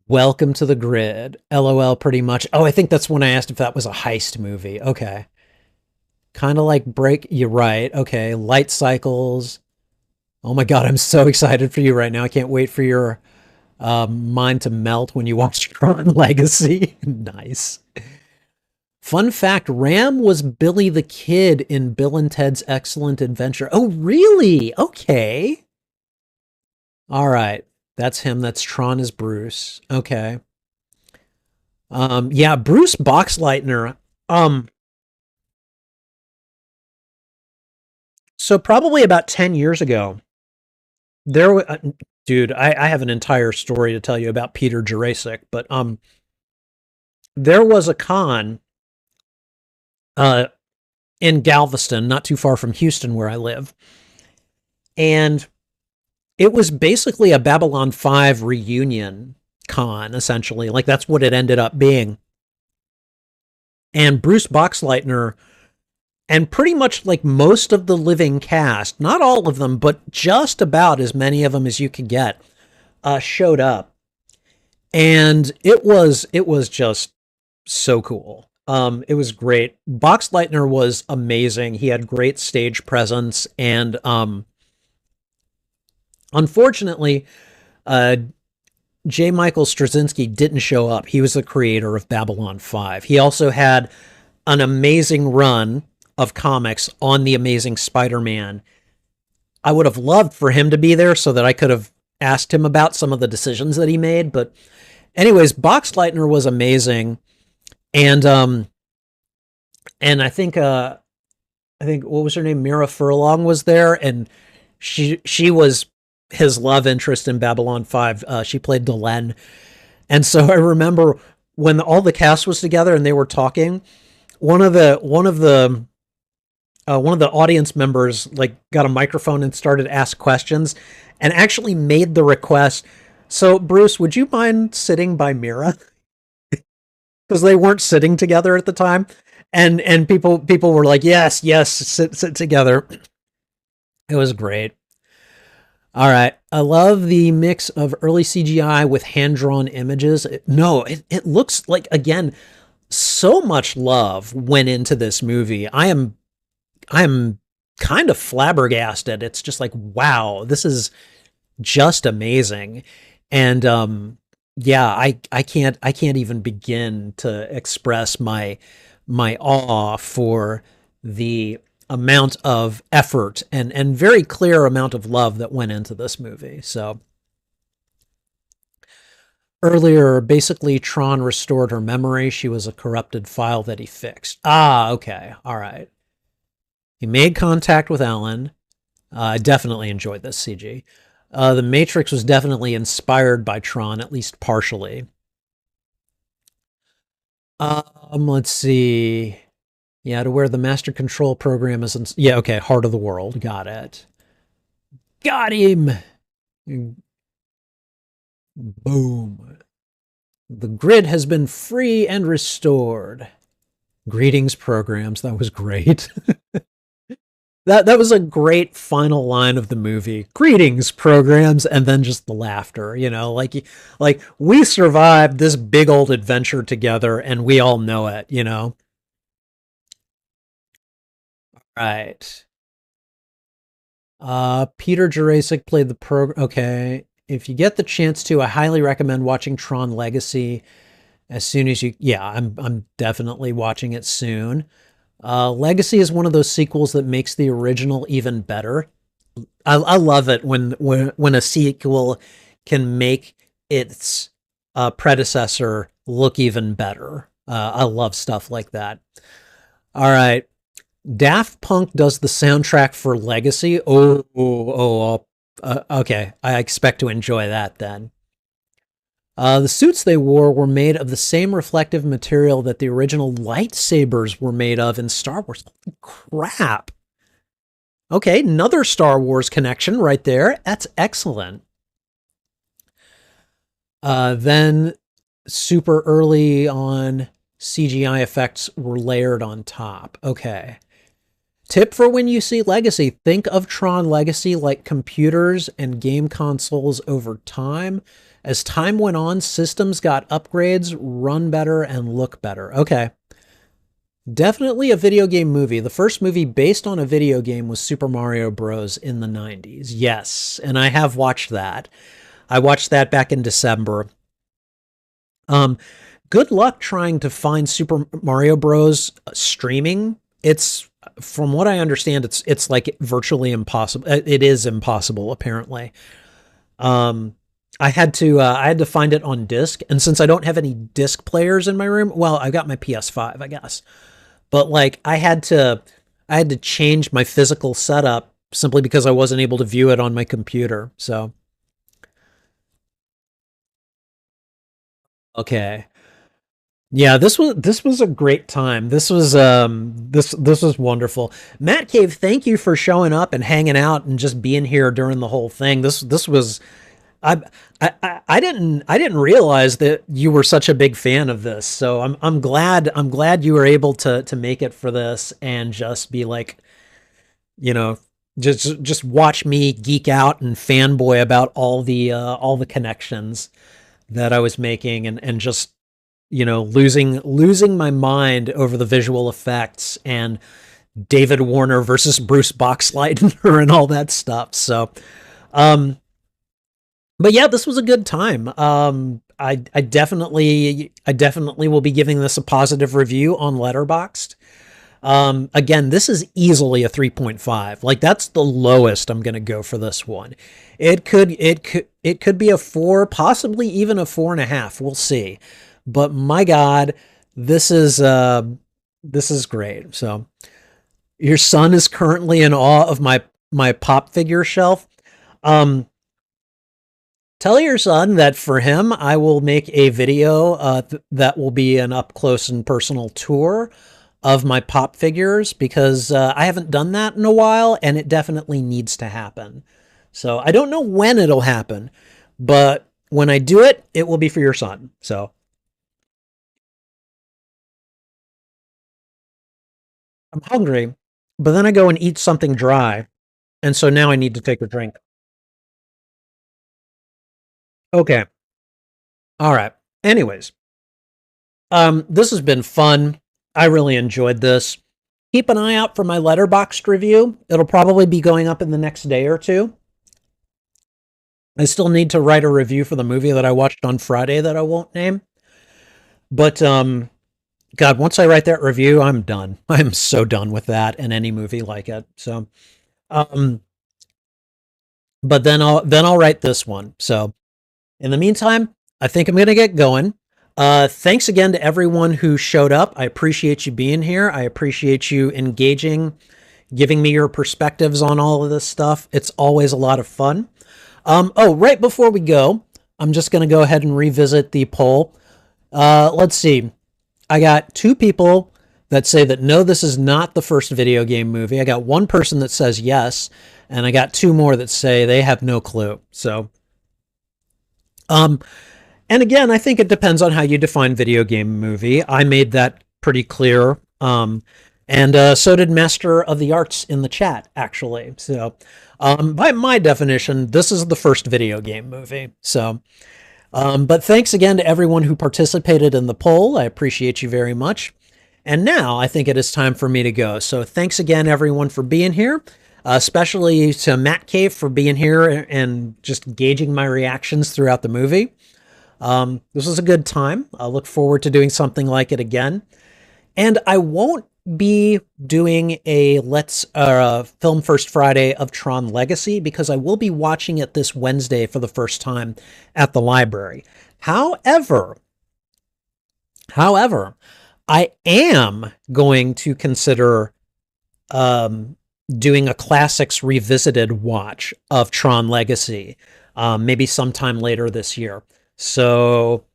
Welcome to the Grid. LOL, pretty much. Oh, I think that's when I asked if that was a heist movie. Okay. Kind of like Break. You're right. Okay. Light Cycles. Oh my God, I'm so excited for you right now. I can't wait for your mind to melt when you watch Tron Legacy. Nice. Fun fact, Ram was Billy the Kid in Bill and Ted's Excellent Adventure. Oh, really? Okay. All right. That's him. That's Tron as Bruce. Okay. Yeah, Bruce Boxleitner. Um, so probably about 10 years ago, dude, I have an entire story to tell you about Peter Jurasik, but there was a con uh in Galveston, not too far from Houston where I live. And it was basically a Babylon 5 reunion con, essentially. Like that's what it ended up being. And Bruce Boxleitner and pretty much like most of the living cast, not all of them, but just about as many of them as you could get, showed up. And it was just so cool. It was great. Boxleitner was amazing. He had great stage presence, and unfortunately, uh, J. Michael Straczynski didn't show up. He was the creator of Babylon 5. He also had an amazing run of comics on The Amazing Spider-Man. I would have loved for him to be there so that I could have asked him about some of the decisions that he made. But anyways, Boxleitner was amazing. And I think what was her name? Mira Furlong was there, and she was his love interest in Babylon 5. She played Delenn. And so I remember when all the cast was together and they were talking, one of the audience members like got a microphone and started to ask questions and actually made the request. So Bruce, would you mind sitting by Mira? Because they weren't sitting together at the time. And people were like, yes, yes, sit together. It was great. All right. I love the mix of early CGI with hand drawn images. No, it looks like, again, so much love went into this movie. I am kind of flabbergasted. It's just like, wow, this is just amazing. And yeah, I can't even begin to express my awe for the amount of effort and very clear amount of love that went into this movie. So earlier, basically Tron restored her memory. She was a corrupted file that he fixed. Ah, okay. All right. He made contact with Ellen. I definitely enjoyed this CG. The Matrix was definitely inspired by Tron, at least partially. Let's see. Yeah, to where the master control program is. Yeah, okay. Heart of the world. Got it. Got him. Boom. The grid has been free and restored. Greetings, programs. That was great. That was a great final line of the movie. Greetings, programs, and then just the laughter. Like we survived this big old adventure together, and we all know it. Right. Peter Jurasik played the program. Okay, if you get the chance to, I highly recommend watching Tron Legacy as soon as you. Yeah, I'm definitely watching it soon. Legacy is one of those sequels that makes the original even better. I love it when a sequel can make its predecessor look even better. I love stuff like that. All right, Daft Punk does the soundtrack for Legacy. Okay. I expect to enjoy that then. The suits they wore were made of the same reflective material that the original lightsabers were made of in Star Wars. Holy crap. Okay, another Star Wars connection right there. That's excellent. Then super early on CGI effects were layered on top. Okay. Tip for when you see Legacy, think of Tron Legacy like computers and game consoles over time. As time went on, systems got upgrades, run better, and look better. Okay. Definitely a video game movie. The first movie based on a video game was Super Mario Bros. In the 90s. Yes, and I have watched that. I watched that back in December. Um, Good luck trying to find Super Mario Bros. Streaming. It's from what I understand, it's like virtually impossible. It is impossible, apparently. Um, I had to find it on disc, and since I don't have any disc players in my room, well, I got my PS5, I guess. But like I had to change my physical setup simply because I wasn't able to view it on my computer. So, okay. Yeah, this was a great time. This was wonderful. Matt Cave, thank you for showing up and hanging out and just being here during the whole thing. This was I I didn't realize that you were such a big fan of this. So I'm glad you were able to make it for this and just be like, you know, just watch me geek out and fanboy about all the connections that I was making and just losing my mind over the visual effects and David Warner versus Bruce Boxleitner and all that stuff. So, um, but yeah, this was a good time. I definitely will be giving this a positive review on Letterboxd. Again, this is easily a 3.5. Like that's the lowest I'm going to go for this one. It could be a 4, possibly even a 4.5. We'll see. But my God, this is great. So your son is currently in awe of my pop figure shelf. Um, Tell your son that for him, I will make a video that will be an up close and personal tour of my pop figures because I haven't done that in a while and it definitely needs to happen. So I don't know when it'll happen, but when I do it, it will be for your son. So I'm hungry, but then I go and eat something dry. And so now I need to take a drink. Okay. All right. Anyways, this has been fun. I really enjoyed this. Keep an eye out for my Letterboxd review. It'll probably be going up in the next day or two. I still need to write a review for the movie that I watched on Friday that I won't name. But God, once I write that review, I'm done. I'm so done with that and any movie like it. So um but then I'll write this one. So in the meantime, I think I'm going to get going. Thanks again to everyone who showed up. I appreciate you being here. I appreciate you engaging, giving me your perspectives on all of this stuff. It's always a lot of fun. Oh, right before we go, I'm just going to go ahead and revisit the poll. Let's see. I got 2 people that say that no, this is not the first video game movie. I got 1 person that says yes, and I got 2 more that say they have no clue. So, um, and again, I think it depends on how you define video game movie. I made that pretty clear. And so did Master of the Arts in the chat, actually. So, by my definition, this is the first video game movie. So, but thanks again to everyone who participated in the poll. I appreciate you very much. And now I think it is time for me to go. So thanks again, everyone, for being here, especially to Matt Cave for being here and just gauging my reactions throughout the movie. This was a good time. I look forward to doing something like it again. And I won't be doing a Let's Film First Friday of Tron Legacy because I will be watching it this Wednesday for the first time at the library. However, I am going to consider doing a classics revisited watch of Tron Legacy, maybe sometime later this year. So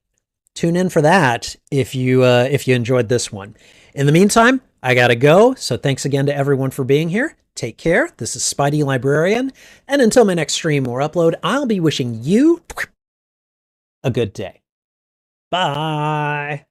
tune in for that if you enjoyed this one. In the meantime, I gotta go. So thanks again to everyone for being here. Take care. This is Spidey Librarian, and until my next stream or upload, I'll be wishing you a good day. Bye.